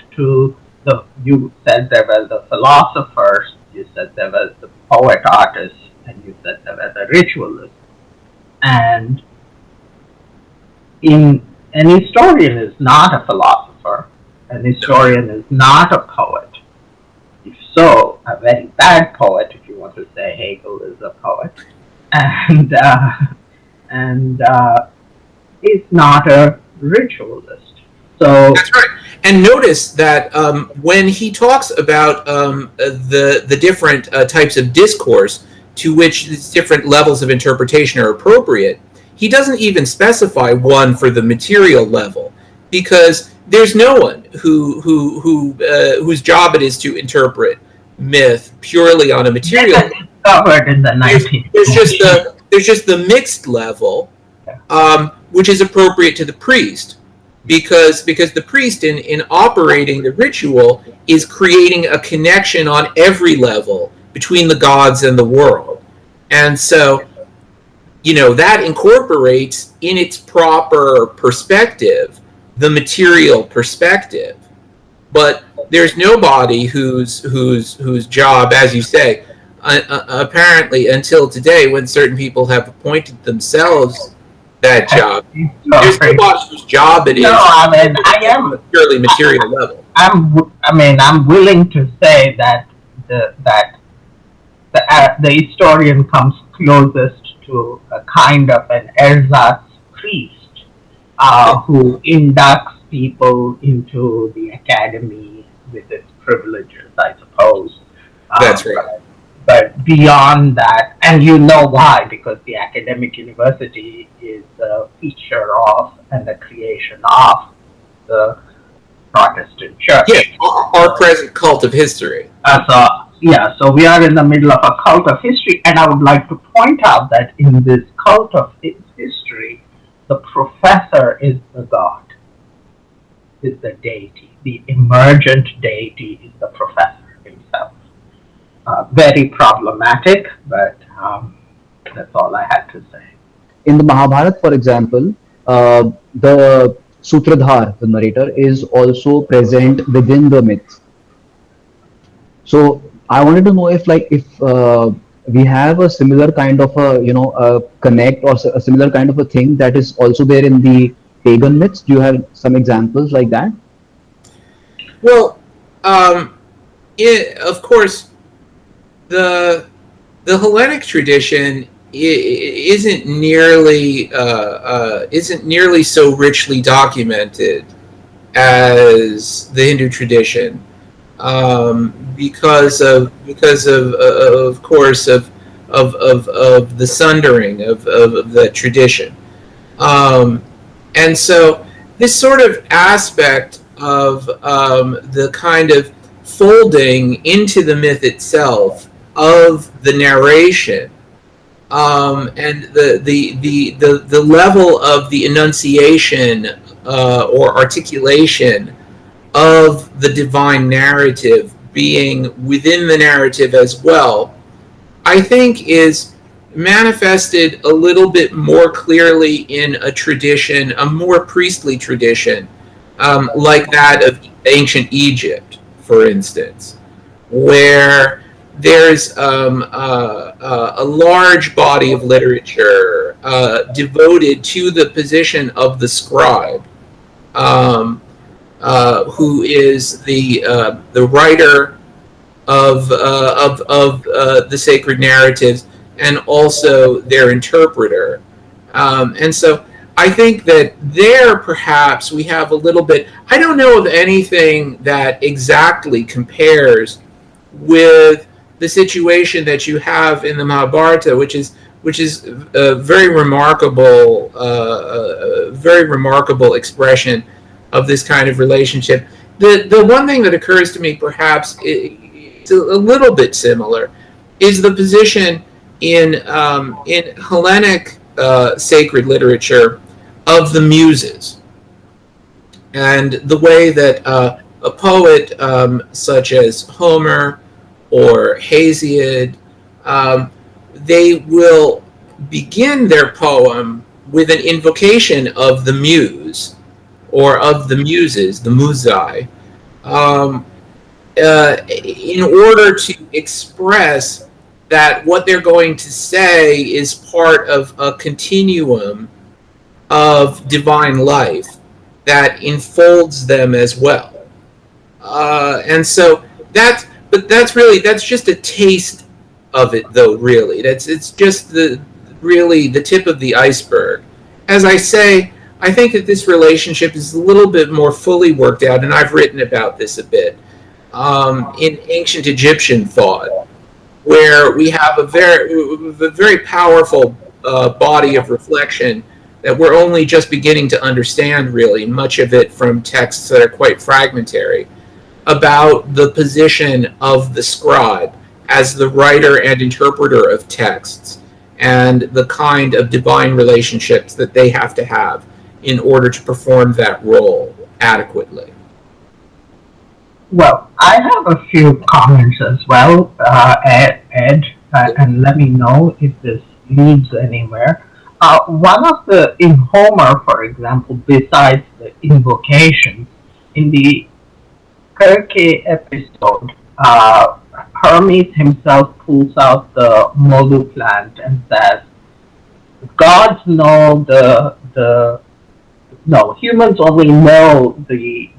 there were the philosophers, you said there was the poet artist, and you said there were the ritualists. And an historian is not a philosopher. An historian is not a poet. If so, a very bad poet, if you want to say Hegel is a poet. And is not a ritualist. So that's right. And notice that when he talks about the different types of discourse to which these different levels of interpretation are appropriate, he doesn't even specify one for the material level, because there's no one whose job it is to interpret myth purely on a material level. Discovered in the 19th. There's just the mixed level, which is appropriate to the priest, because the priest in operating the ritual is creating a connection on every level between the gods and the world. And so, that incorporates in its proper perspective the material perspective. But there's nobody whose job, as you say, apparently until today, when certain people have appointed themselves that job, there's nobody whose job it is. No, I mean, I am purely material level. I'm willing to say that the historian comes closest to a kind of an ersatz priest who inducts people into the academy with its privileges, I suppose. That's right. But beyond that, and you know why, because the academic university is a feature of and the creation of the Protestant church. Yeah, our present cult of history. So we are in the middle of a cult of history, and I would like to point out that in this cult of history, the professor is the god, is the deity. The emergent deity is the professor himself. Very problematic, but that's all I had to say. In the Mahabharata, for example, the Sutradhar, the narrator, is also present within the myth. So I wanted to know if we have a similar kind of a connect or a similar kind of a thing that is also there in the pagan myths. Do you have some examples like that? Well, of course, the Hellenic tradition isn't nearly so richly documented as the Hindu tradition, because of course of the sundering of the tradition, and so this sort of aspect of the kind of folding into the myth itself of the narration, and the level of the enunciation or articulation of the divine narrative being within the narrative as well, I think is manifested a little bit more clearly in a tradition, a more priestly tradition, like that of ancient Egypt, for instance, where there's a large body of literature devoted to the position of the scribe, who is the writer of the sacred narratives and also their interpreter. And so I think that there perhaps we have a little bit, I don't know of anything that exactly compares with the situation that you have in the Mahabharata, which is a very remarkable expression of this kind of relationship. The one thing that occurs to me perhaps is a little bit similar is the position in Hellenic sacred literature of the muses, and the way that a poet such as Homer or Hesiod, they will begin their poem with an invocation of the muse or of the muses, the musai, in order to express that what they're going to say is part of a continuum of divine life that enfolds them as well. And so that's just a taste of it, though. Really, it's just the tip of the iceberg. As I say, I think that this relationship is a little bit more fully worked out, and I've written about this a bit in ancient Egyptian thought, where we have a very powerful body of reflection that we're only just beginning to understand, really, much of it from texts that are quite fragmentary, about the position of the scribe as the writer and interpreter of texts, and the kind of divine relationships that they have to have in order to perform that role adequately. Well, I have a few comments as well, Ed, and let me know if this leads anywhere. One of in Homer, for example, besides the invocation, in the Kirke episode, Hermes himself pulls out the Molu plant and says, "Gods know humans only know the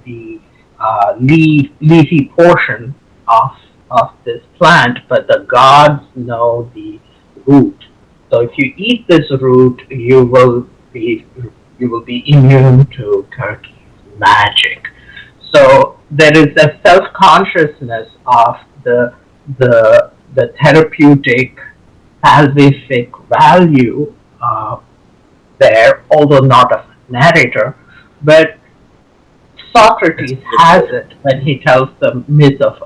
leafy portion of of this plant, but the gods know the root. So if you eat this root, you will be immune to Kirky's magic. So there is a self-consciousness of the therapeutic salvific value there, although not a narrator, but Socrates has it when he tells the myth of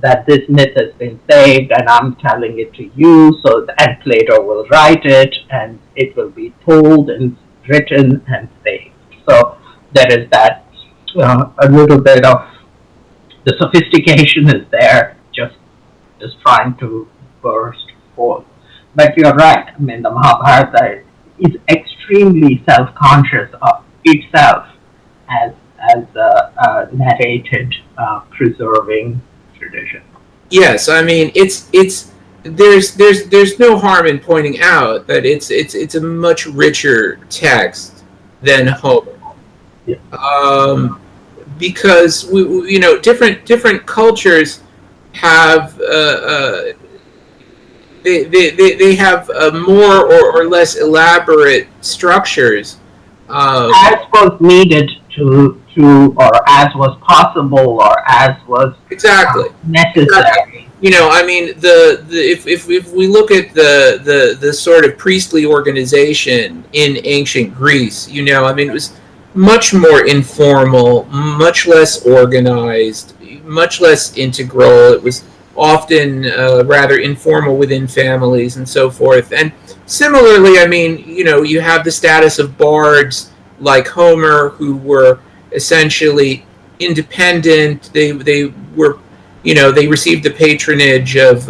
that this myth has been saved and I'm telling it to you, and Plato will write it and it will be told and written and saved. So there is that a little bit of the sophistication is there, just trying to burst forth. But you're right. I mean, the Mahabharata is extremely self-conscious of itself as a narrated, preserving tradition. Yes, I mean there's no harm in pointing out that it's a much richer text than Homer. Yeah. Because we different cultures have they have more or less elaborate structures. As was needed to or as was possible or as was Exactly. necessary. I mean, if we look at the sort of priestly organization in ancient Greece, I mean, it was much more informal, much less organized, much less integral. It was often rather informal within families and so forth. And similarly, I mean, you have the status of bards like Homer, who were essentially independent. They were, they received the patronage of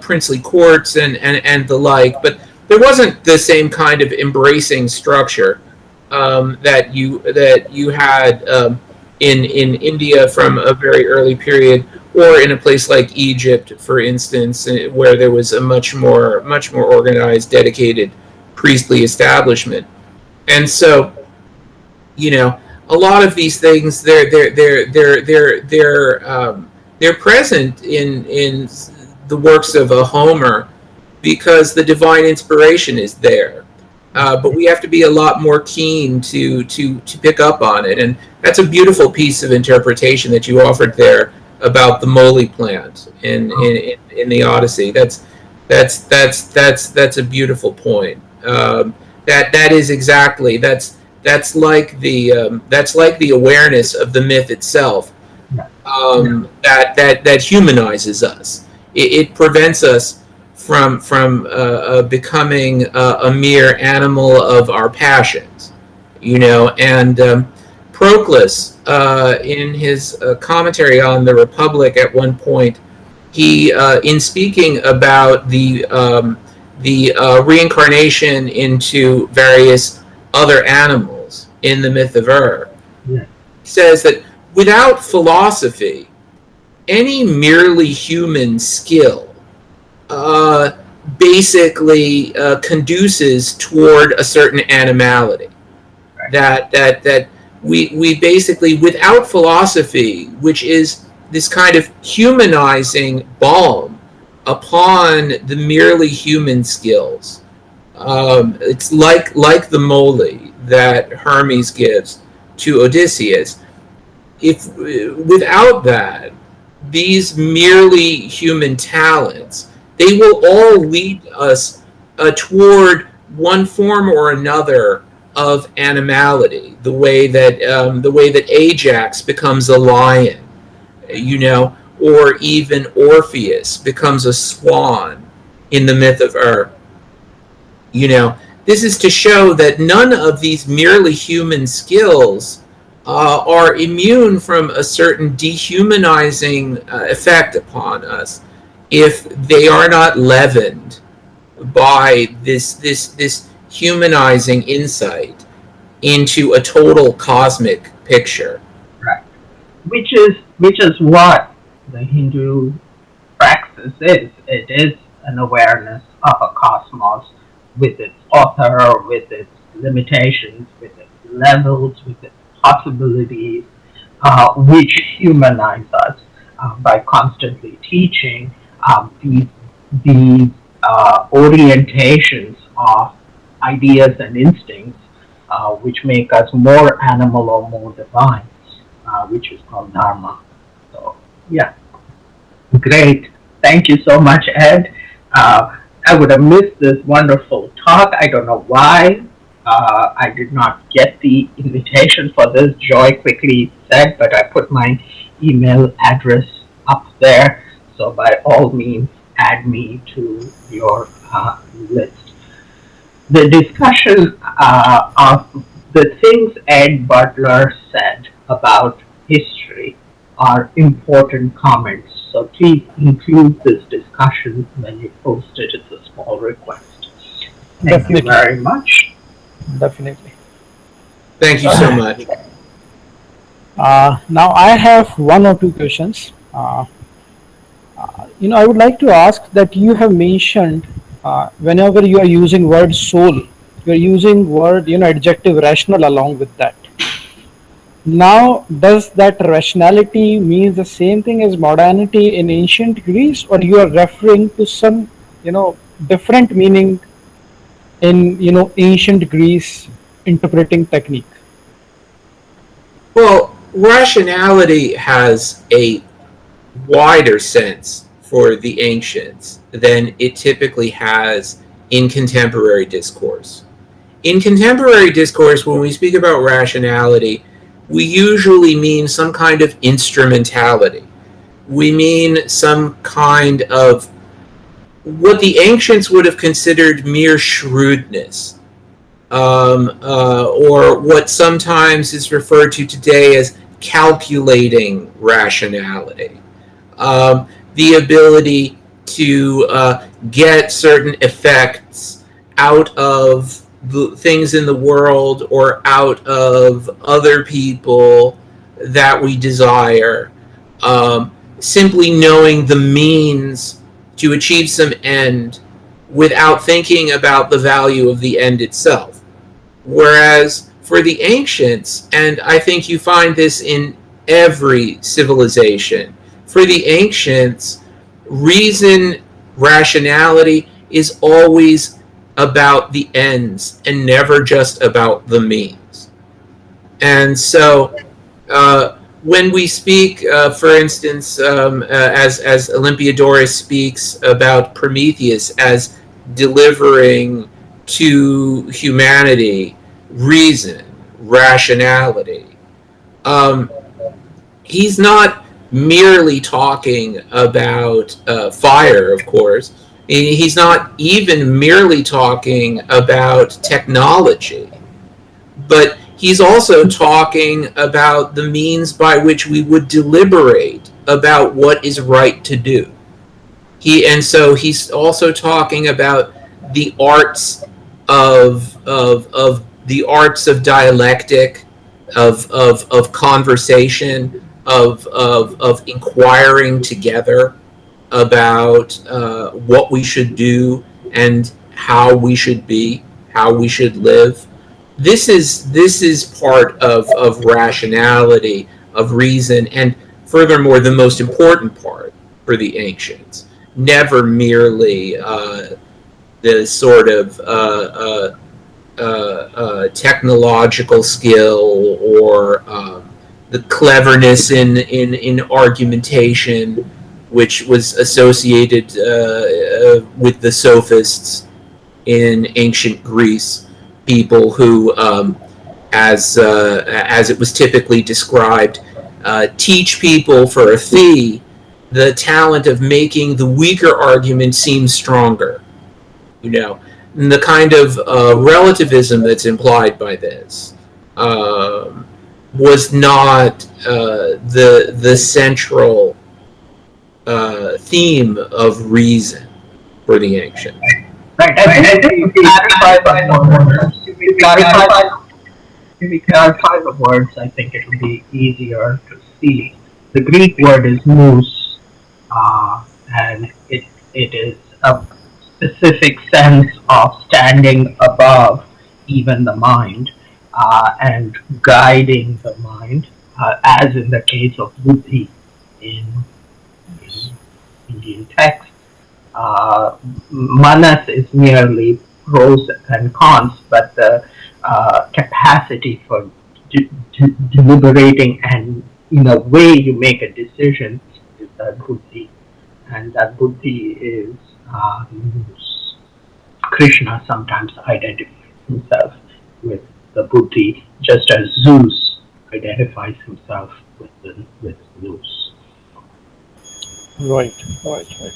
princely courts and the like, but there wasn't the same kind of embracing structure that you had in India from a very early period, or in a place like Egypt, for instance, where there was a much more organized, dedicated priestly establishment. And so, a lot of these things they're present in the works of a Homer because the divine inspiration is there. But we have to be a lot more keen to pick up on it, and that's a beautiful piece of interpretation that you offered there about the moly plant in the Odyssey. That's a beautiful point. That is exactly that's like the awareness of the myth itself, that humanizes us. It prevents us from becoming a mere animal of our passions, and Proclus, in his commentary on the Republic at one point, he in speaking about the reincarnation into various other animals in the myth of says that without philosophy, any merely human skill basically conduces toward a certain animality. Right. That we basically, without philosophy, which is this kind of humanizing balm upon the merely human skills, it's like the moly that Hermes gives to Odysseus. If without that, these merely human talents, they will all lead us toward one form or another of animality. The way that Ajax becomes a lion, or even Orpheus becomes a swan in the myth of This is to show that none of these merely human skills are immune from a certain dehumanizing effect upon us if they are not leavened by this humanizing insight into a total cosmic picture. Right. Which is what the Hindu praxis is. It is an awareness of a cosmos with its author, with its limitations, with its levels, with its possibilities, which humanize us by constantly teaching these orientations of ideas and instincts, which make us more animal or more divine, which is called dharma. So, yeah, great. Thank you so much, Ed. I would have missed this wonderful talk. I don't know why. I did not get the invitation for this. Joy quickly said, but I put my email address up there. So by all means, add me to your list. The discussion of the things Ed Butler said about history are important comments. So please include this discussion when you post it. It's a small request. Thank you very much. Definitely. Thank you so much. Now I have one or two questions. I would like to ask that you have mentioned whenever you are using word soul, you are using word adjective rational along with that. Now, does that rationality mean the same thing as modernity in ancient Greece, or you are referring to some different meaning in ancient Greece interpreting technique? Well, rationality has a wider sense for the ancients than it typically has in contemporary discourse. In contemporary discourse, when we speak about rationality, we usually mean some kind of instrumentality. We mean some kind of what the ancients would have considered mere shrewdness, or what sometimes is referred to today as calculating rationality. The ability to get certain effects out of the things in the world or out of other people that we desire, simply knowing the means to achieve some end without thinking about the value of the end itself. Whereas for the ancients, and I think you find this in every civilization, for the ancients, reason, rationality is always about the ends and never just about the means. And so when we speak, for instance, as Olympiodorus speaks about Prometheus as delivering to humanity reason, rationality, he's not merely talking about fire, of course. He's not even merely talking about technology, but he's also talking about the means by which we would deliberate about what is right to do. So he's also talking about the arts of the arts of dialectic, of conversation, of inquiring together about what we should do and how we should be, how we should live. This is part of rationality, of reason, and furthermore, the most important part for the ancients. Never merely the sort of technological skill or the cleverness in argumentation, which was associated with the sophists in ancient Greece, people who, as it was typically described, teach people for a fee the talent of making the weaker argument seem stronger. And the kind of relativism that's implied by this was not the central theme of reason for the ancients. Right. I think if we clarify the words, I think it will be easier to see. The Greek word is nous, and it is a specific sense of standing above even the mind and guiding the mind as in the case of buddhi in Indian texts. Manas is merely pros and cons, but the capacity for deliberating and in a way you make a decision is that buddhi, and that buddhi is Nous. Krishna sometimes identifies himself with the buddhi, just as Zeus identifies himself with Nous. Right, right, right.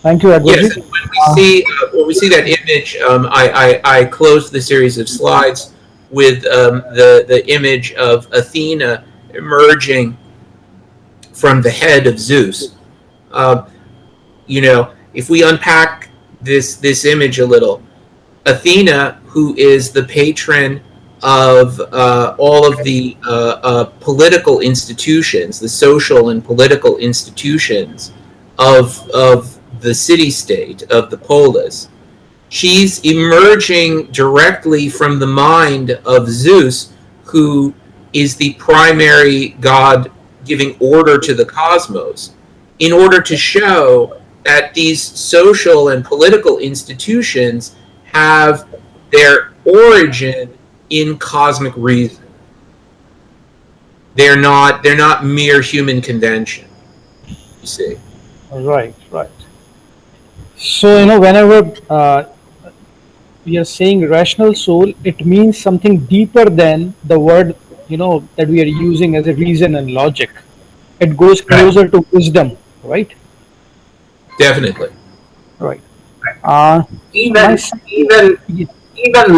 Thank you, Edward. Yes, when we see that image, I closed the series of slides with the image of Athena emerging from the head of Zeus. If we unpack this image a little, Athena, who is the patron of all of the political institutions, the social and political institutions of the city-state, of the polis, she's emerging directly from the mind of Zeus, who is the primary god giving order to the cosmos, in order to show that these social and political institutions have their origin in cosmic reason. They're not mere human convention, you see. Right, right. So, whenever we are saying rational soul, it means something deeper than the word, that we are using as a reason and logic. It goes closer to wisdom, right? Definitely. Right. Even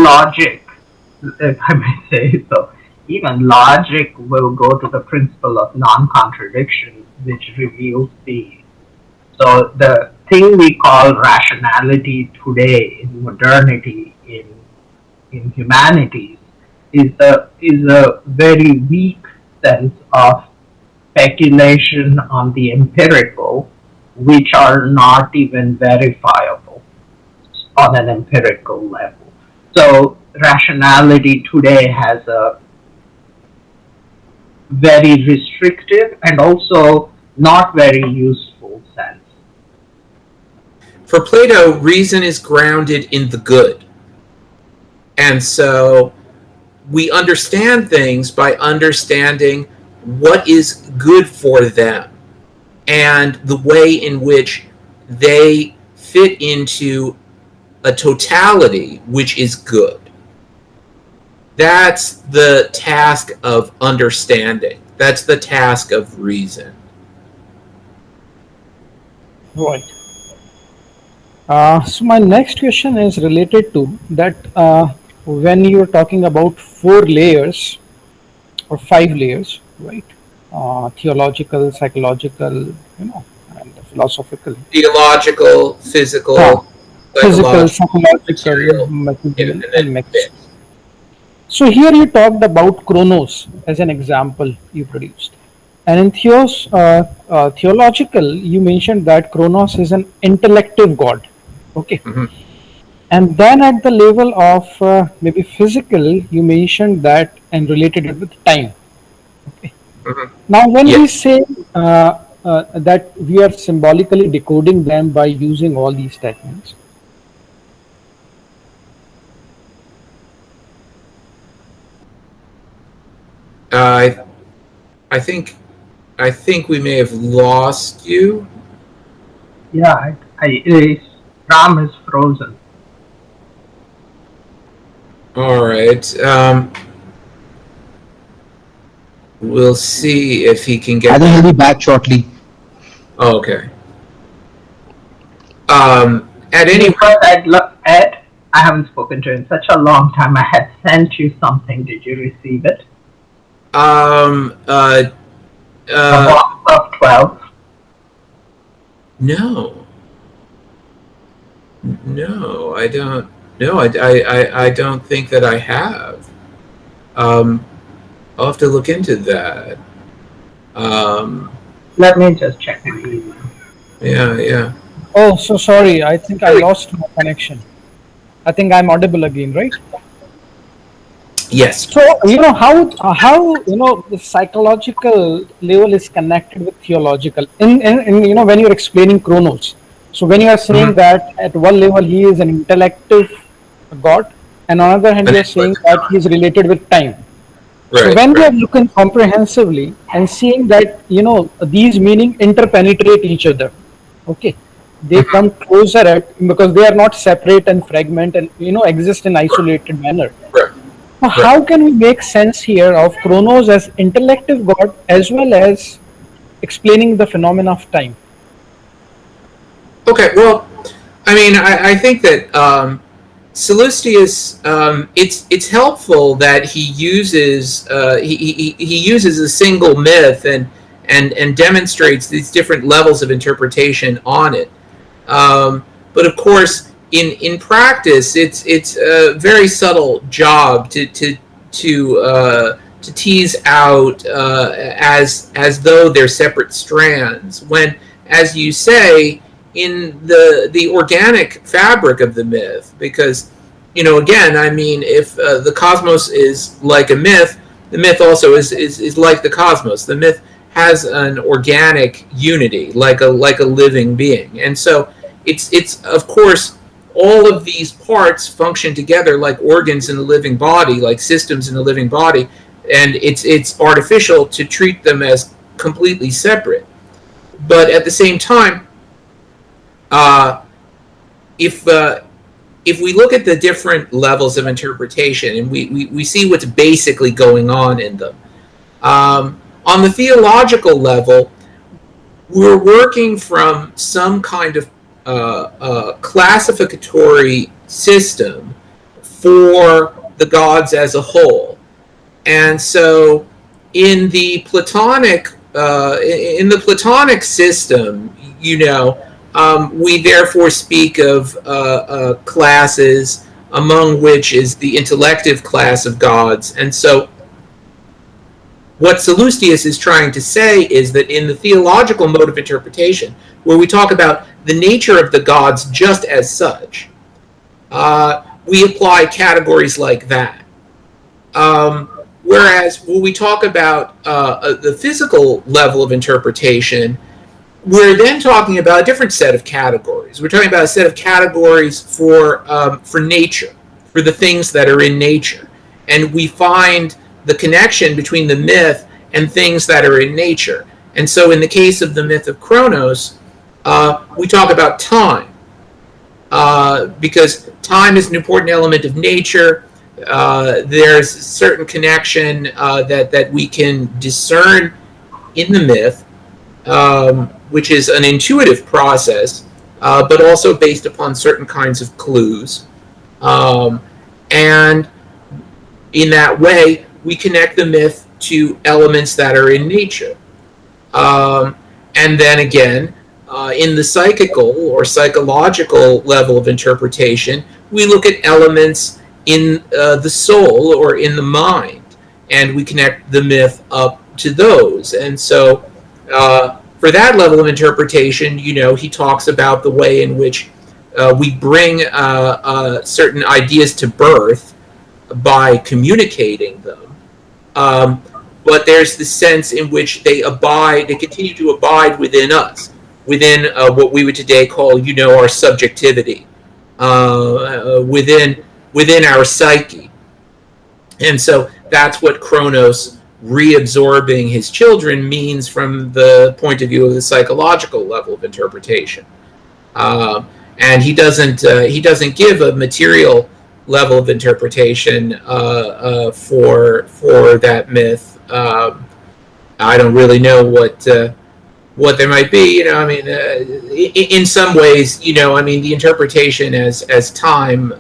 logic, if I may say so, even logic will go to the principle of non-contradiction, which reveals the. So the thing we call rationality today in modernity, in humanities, is a very weak sense of speculation on the empirical, which are not even verifiable on an empirical level. So rationality today has a very restrictive and also not very useful sense. For Plato, reason is grounded in the good. And so we understand things by understanding what is good for them and the way in which they fit into a totality which is good. That's the task of understanding. That's the task of reason. Right. So my next question is related to that. When you're talking about 4 layers or 5 layers, right? Theological, psychological, and philosophical. Theological, physical, Physical, psychological, material, material, and and mixed. So here you talked about Chronos as an example you produced. And in theological, you mentioned that Chronos is an intellective god. Okay. Mm-hmm. And then at the level of maybe physical, you mentioned that and related it with time. Okay. Mm-hmm. Now, when we say that we are symbolically decoding them by using all these techniques, I think we may have lost you. Yeah, Ram is frozen. All right. We'll see if he can get. I think he'll be back shortly. Oh, okay. At any rate, Ed, I haven't spoken to you in such a long time. I had sent you something. Did you receive it? A box of 12. No, I don't. No, I don't think that I have. I'll have to look into that. Let me just check my email. Yeah. Oh, so sorry. I think I lost my connection. I think I'm audible again, right? Yes. So how the psychological level is connected with theological. In when you're explaining Chronos, so when you are saying Mhm. that at one level he is an intellective god, and on the other hand An you are saying intellect. that he is related with time. So Right. when we are Right. looking comprehensively and seeing that these meaning interpenetrate each other, okay, they Mhm. come closer because they are not separate and fragment and exist in isolated manner. Right. So Right. how can we make sense here of Chronos as intellective god as well as explaining the phenomena of time? Okay. Well, I mean, I think that Sallustius, it's helpful that he uses he uses a single myth and demonstrates these different levels of interpretation on it. But of course, in practice, it's a very subtle job to tease out as though they're separate strands. When, as you say, in the organic fabric of the myth, because again, I mean, if the cosmos is like a myth, the myth also is like the cosmos. The myth has an organic unity, like a living being, and so it's of course all of these parts function together like organs in the living body, like systems in the living body, and it's artificial to treat them as completely separate. But at the same time, uh, if if we look at the different levels of interpretation and we see what's basically going on in them, on the theological level, we're working from some kind of classificatory system for the gods as a whole. And so, in the Platonic system, we therefore speak of classes, among which is the intellective class of gods. And so, what Sallustius is trying to say is that in the theological mode of interpretation, where we talk about the nature of the gods just as such, we apply categories like that. Whereas when we talk about the physical level of interpretation, we're then talking about a different set of categories. We're talking about a set of categories for nature, for the things that are in nature, and we find the connection between the myth and things that are in nature. And so, in the case of the myth of Chronos, we talk about time, because time is an important element of nature. There's a certain connection that we can discern in the myth, which is an intuitive process, but also based upon certain kinds of clues. And in that way, we connect the myth to elements that are in nature. And then again, in the psychical or psychological level of interpretation, we look at elements in the soul or in the mind, and we connect the myth up to those. And so, for that level of interpretation, he talks about the way in which we bring certain ideas to birth by communicating them. But there's the sense in which they continue to abide within us, within what we would today call, our subjectivity, within our psyche. And so that's what Chronos reabsorbing his children means from the point of view of the psychological level of interpretation. And he doesn't give a material level of interpretation for that myth. I don't really know what there might be. I mean, in some ways, I mean, the interpretation as time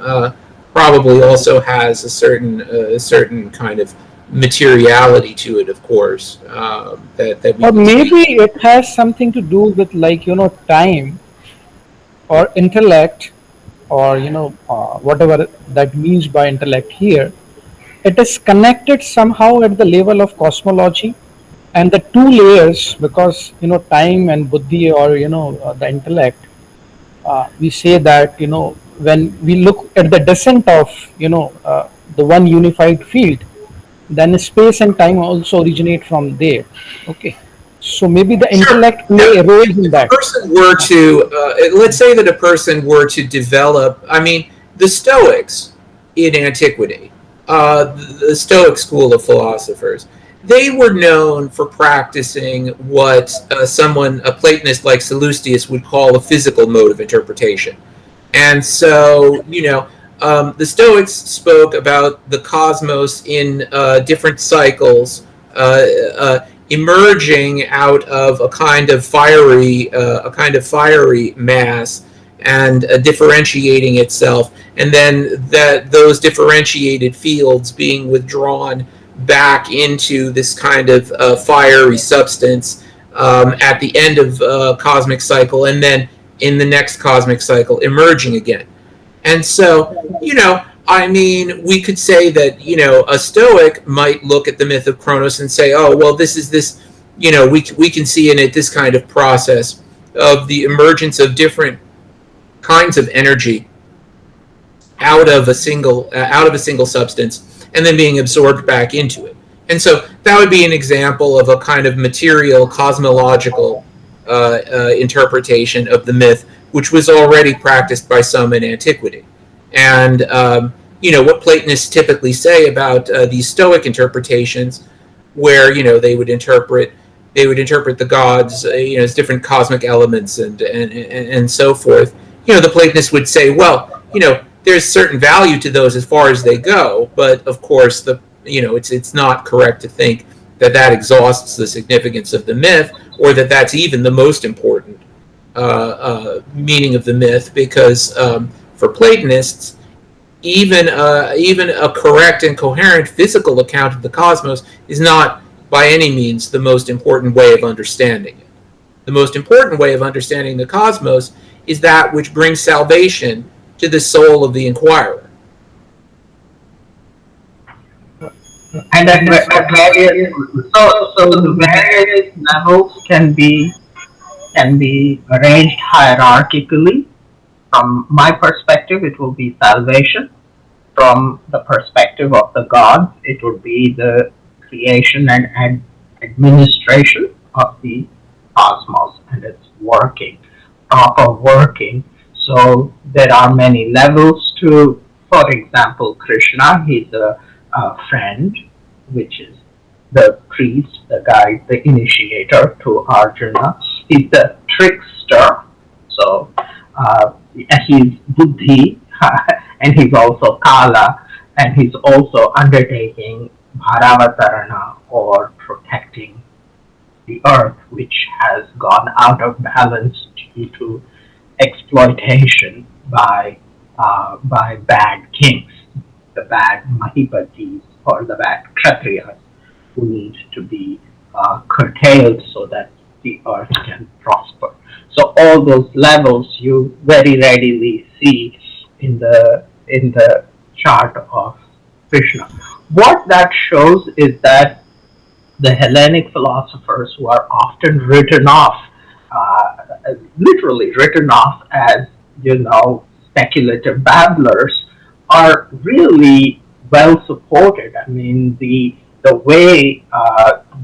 probably also has a certain kind of materiality to it, of course. That we Or can speak. maybe it has something to do with time or intellect, or whatever that means by intellect here. It is connected somehow at the level of cosmology, and the two layers, because time and buddhi, or the intellect, we say that when we look at the descent of the the one unified field, then space and time also originate from there. Okay, so maybe the Sure. intellect play Yeah. a role in If a that. person were to, let's say that a person were to develop, I mean, the Stoics in antiquity, the Stoic school of philosophers, they were known for practicing what a Platonist like Sallustius would call a physical mode of interpretation. And so, the Stoics spoke about the cosmos in different cycles, emerging out of a kind of fiery mass and differentiating itself, and then those differentiated fields being withdrawn back into this kind of fiery substance at the end of cosmic cycle, and then in the next cosmic cycle emerging again. And so, I mean, we could say that, a Stoic might look at the myth of Chronos and say, oh, well, this is this, we can see in it this kind of process of the emergence of different kinds of energy out of a single substance and then being absorbed back into it. And so that would be an example of a kind of material cosmological interpretation of the myth, which was already practiced by some in antiquity. And what Platonists typically say about these Stoic interpretations, where they would interpret the gods as different cosmic elements and so forth. The Platonists would say, well, there's certain value to those as far as they go, but of course it's not correct to think that exhausts the significance of the myth, or that that's even the most important meaning of the myth, because for Platonists, even a correct and coherent physical account of the cosmos is not by any means the most important way of understanding it. The most important way of understanding the cosmos is that which brings salvation to the soul of the inquirer. And at various, so the various levels can be arranged hierarchically. From my perspective, it will be salvation. From the perspective of the gods, it would be the creation and administration of the cosmos and its proper working. So there are many levels to, for example, Krishna. He's a friend, which is the priest, the guide, the initiator to Arjuna. He's the trickster, so he's Buddhi, and he's also Kala, and he's also undertaking Bharavatarana, or protecting the earth, which has gone out of balance due to exploitation by bad kings, the bad Mahipatis or the bad Kshatriyas, who need to be curtailed so that the earth can prosper. So all those levels you very readily see in the chart of Krishna. What that shows is that the Hellenic philosophers, who are often written off, literally written off as, speculative babblers, are really well supported. I mean, the way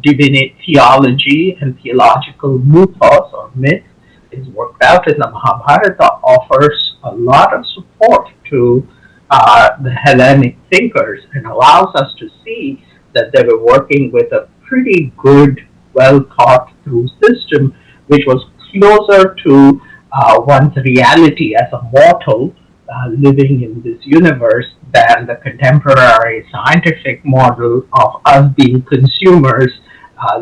divinity theology and theological mythos or myth is worked out in the Mahabharata offers a lot of support to the Hellenic thinkers, and allows us to see that they were working with a pretty good, well thought through system, which was closer to one's reality as a mortal living in this universe than the contemporary scientific model of us being consumers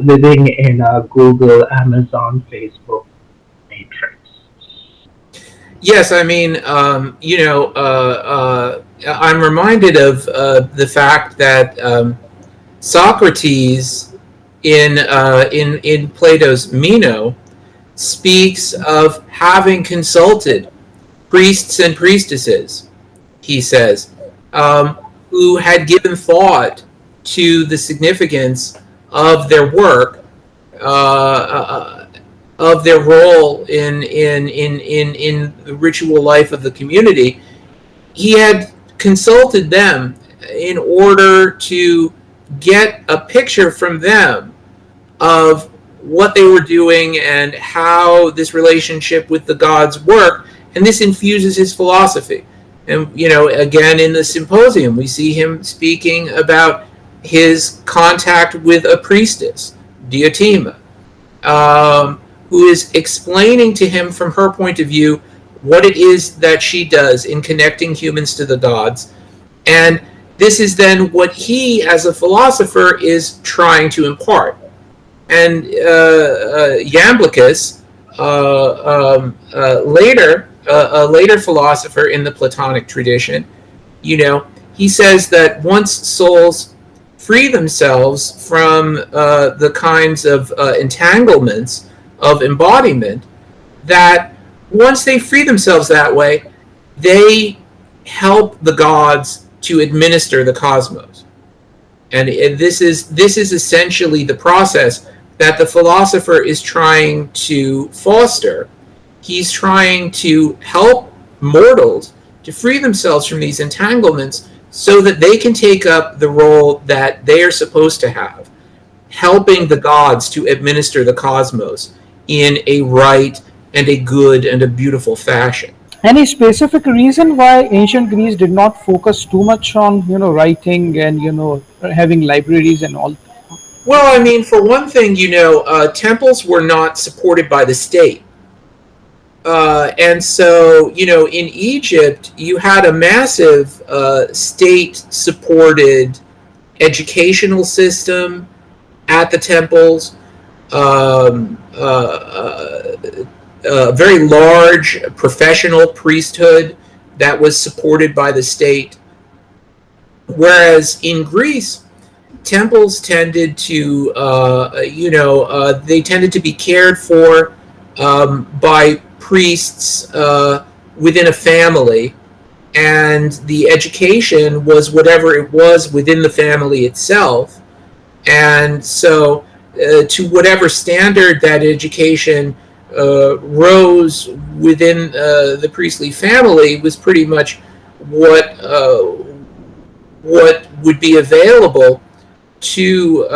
living in a Google, Amazon, Facebook matrix. Yes, I mean, I'm reminded of the fact that Socrates in Plato's Meno speaks of having consulted priests and priestesses, he says, who had given thought to the significance of their work, of their role in the ritual life of the community. He had consulted them in order to get a picture from them of what they were doing and how this relationship with the gods work, and this infuses his philosophy. And again in the symposium we see him speaking about his contact with a priestess, Diotima, who is explaining to him from her point of view what it is that she does in connecting humans to the gods. And this is then what he, as a philosopher, is trying to impart. And Iamblichus, later, a later philosopher in the Platonic tradition, he says that once souls free themselves from the kinds of entanglements of embodiment, that once they free themselves that way, they help the gods to administer the cosmos. And this is essentially the process that the philosopher is trying to foster. He's trying to help mortals to free themselves from these entanglements so that they can take up the role that they are supposed to have, helping the gods to administer the cosmos in a right and a good and a beautiful fashion. Any specific reason why ancient Greece did not focus too much on writing and having libraries and all? Well, I mean, for one thing, temples were not supported by the state. And so, in Egypt, you had a massive state-supported educational system at the temples, a very large professional priesthood that was supported by the state. Whereas in Greece, temples tended to, they tended to be cared for by priests within a family, and the education was whatever it was within the family itself. And so to whatever standard that education rose within the priestly family was pretty much what would be available to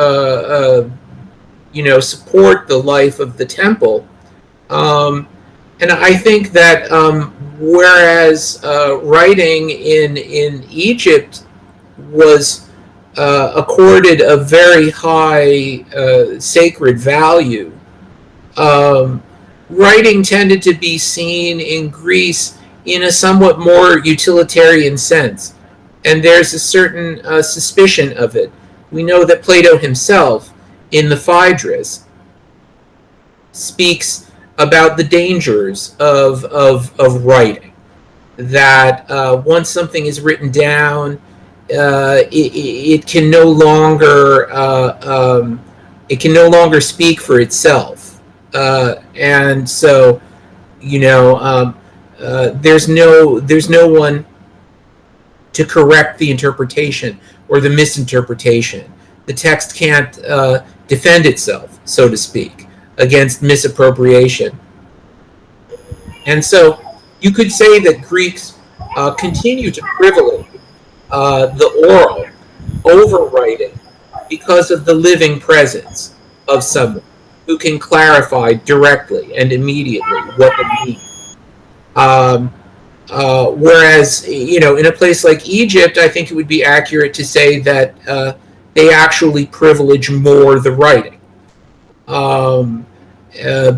support the life of the temple. And I think that whereas writing in Egypt was accorded a very high sacred value, writing tended to be seen in Greece in a somewhat more utilitarian sense. And there's a certain suspicion of it. We know that Plato himself, in the Phaedrus, speaks about the dangers of writing. That once something is written down, it can no longer speak for itself, and so there's no one to correct the interpretation or the misinterpretation. The text can't defend itself, so to speak, against misappropriation. And so you could say that Greeks continue to privilege the oral over writing because of the living presence of someone who can clarify directly and immediately what they mean. Whereas, in a place like Egypt, I think it would be accurate to say that they actually privilege more the writing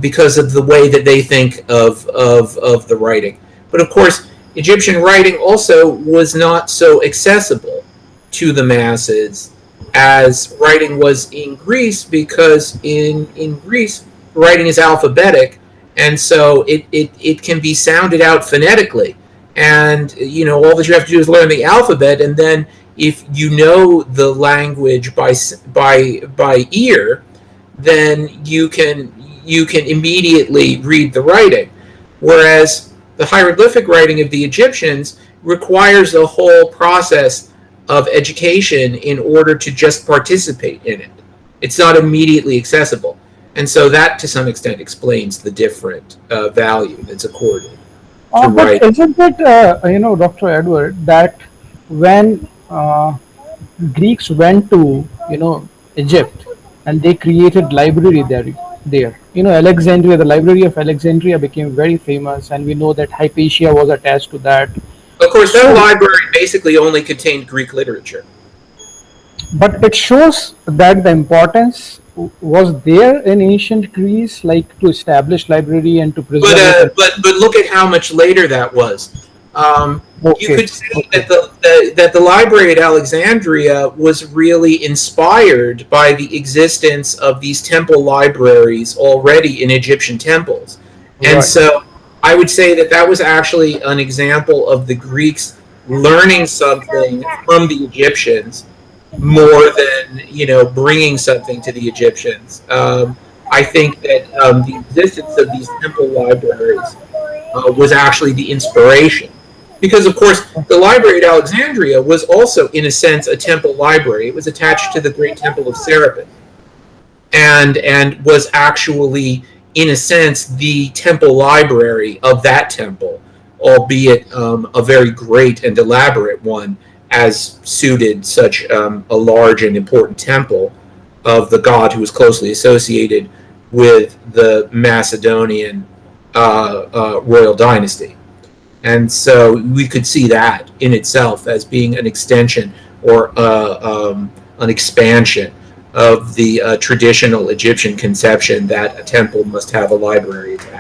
because of the way that they think of the writing. But of course, Egyptian writing also was not so accessible to the masses as writing was in Greece, because in Greece, writing is alphabetic, and so it can be sounded out phonetically. And, all that you have to do is learn the alphabet, and then if you know the language by ear, then you can immediately read the writing. Whereas the hieroglyphic writing of the Egyptians requires a whole process of education in order to just participate in it. It's not immediately accessible. And so that, to some extent, explains the different value that's accorded to But writing. isn't it, Dr. Edward, that when Greeks went to, Egypt, and they created library there. Alexandria, the Library of Alexandria became very famous, and we know that Hypatia was attached to that. Of course, that So, library basically only contained Greek literature. but it shows that the importance was there in ancient Greece, like to establish library and to But preserve it. but look at how much later that was. You Okay, could say okay, that the library at Alexandria was really inspired by the existence of these temple libraries already in Egyptian temples, and right. so I would say that that was actually an example of the Greeks learning something from the Egyptians more than bringing something to the Egyptians. I think that the existence of these temple libraries was actually the inspiration, because of course the library at Alexandria was also, in a sense, a temple library. It was attached to the great temple of Serapis, and was actually, in a sense, the temple library of that temple, albeit a very great and elaborate one, as suited such a large and important temple of the god who was closely associated with the Macedonian royal dynasty. And so we could see that in itself as being an extension or an expansion of the traditional Egyptian conception that a temple must have a library attached.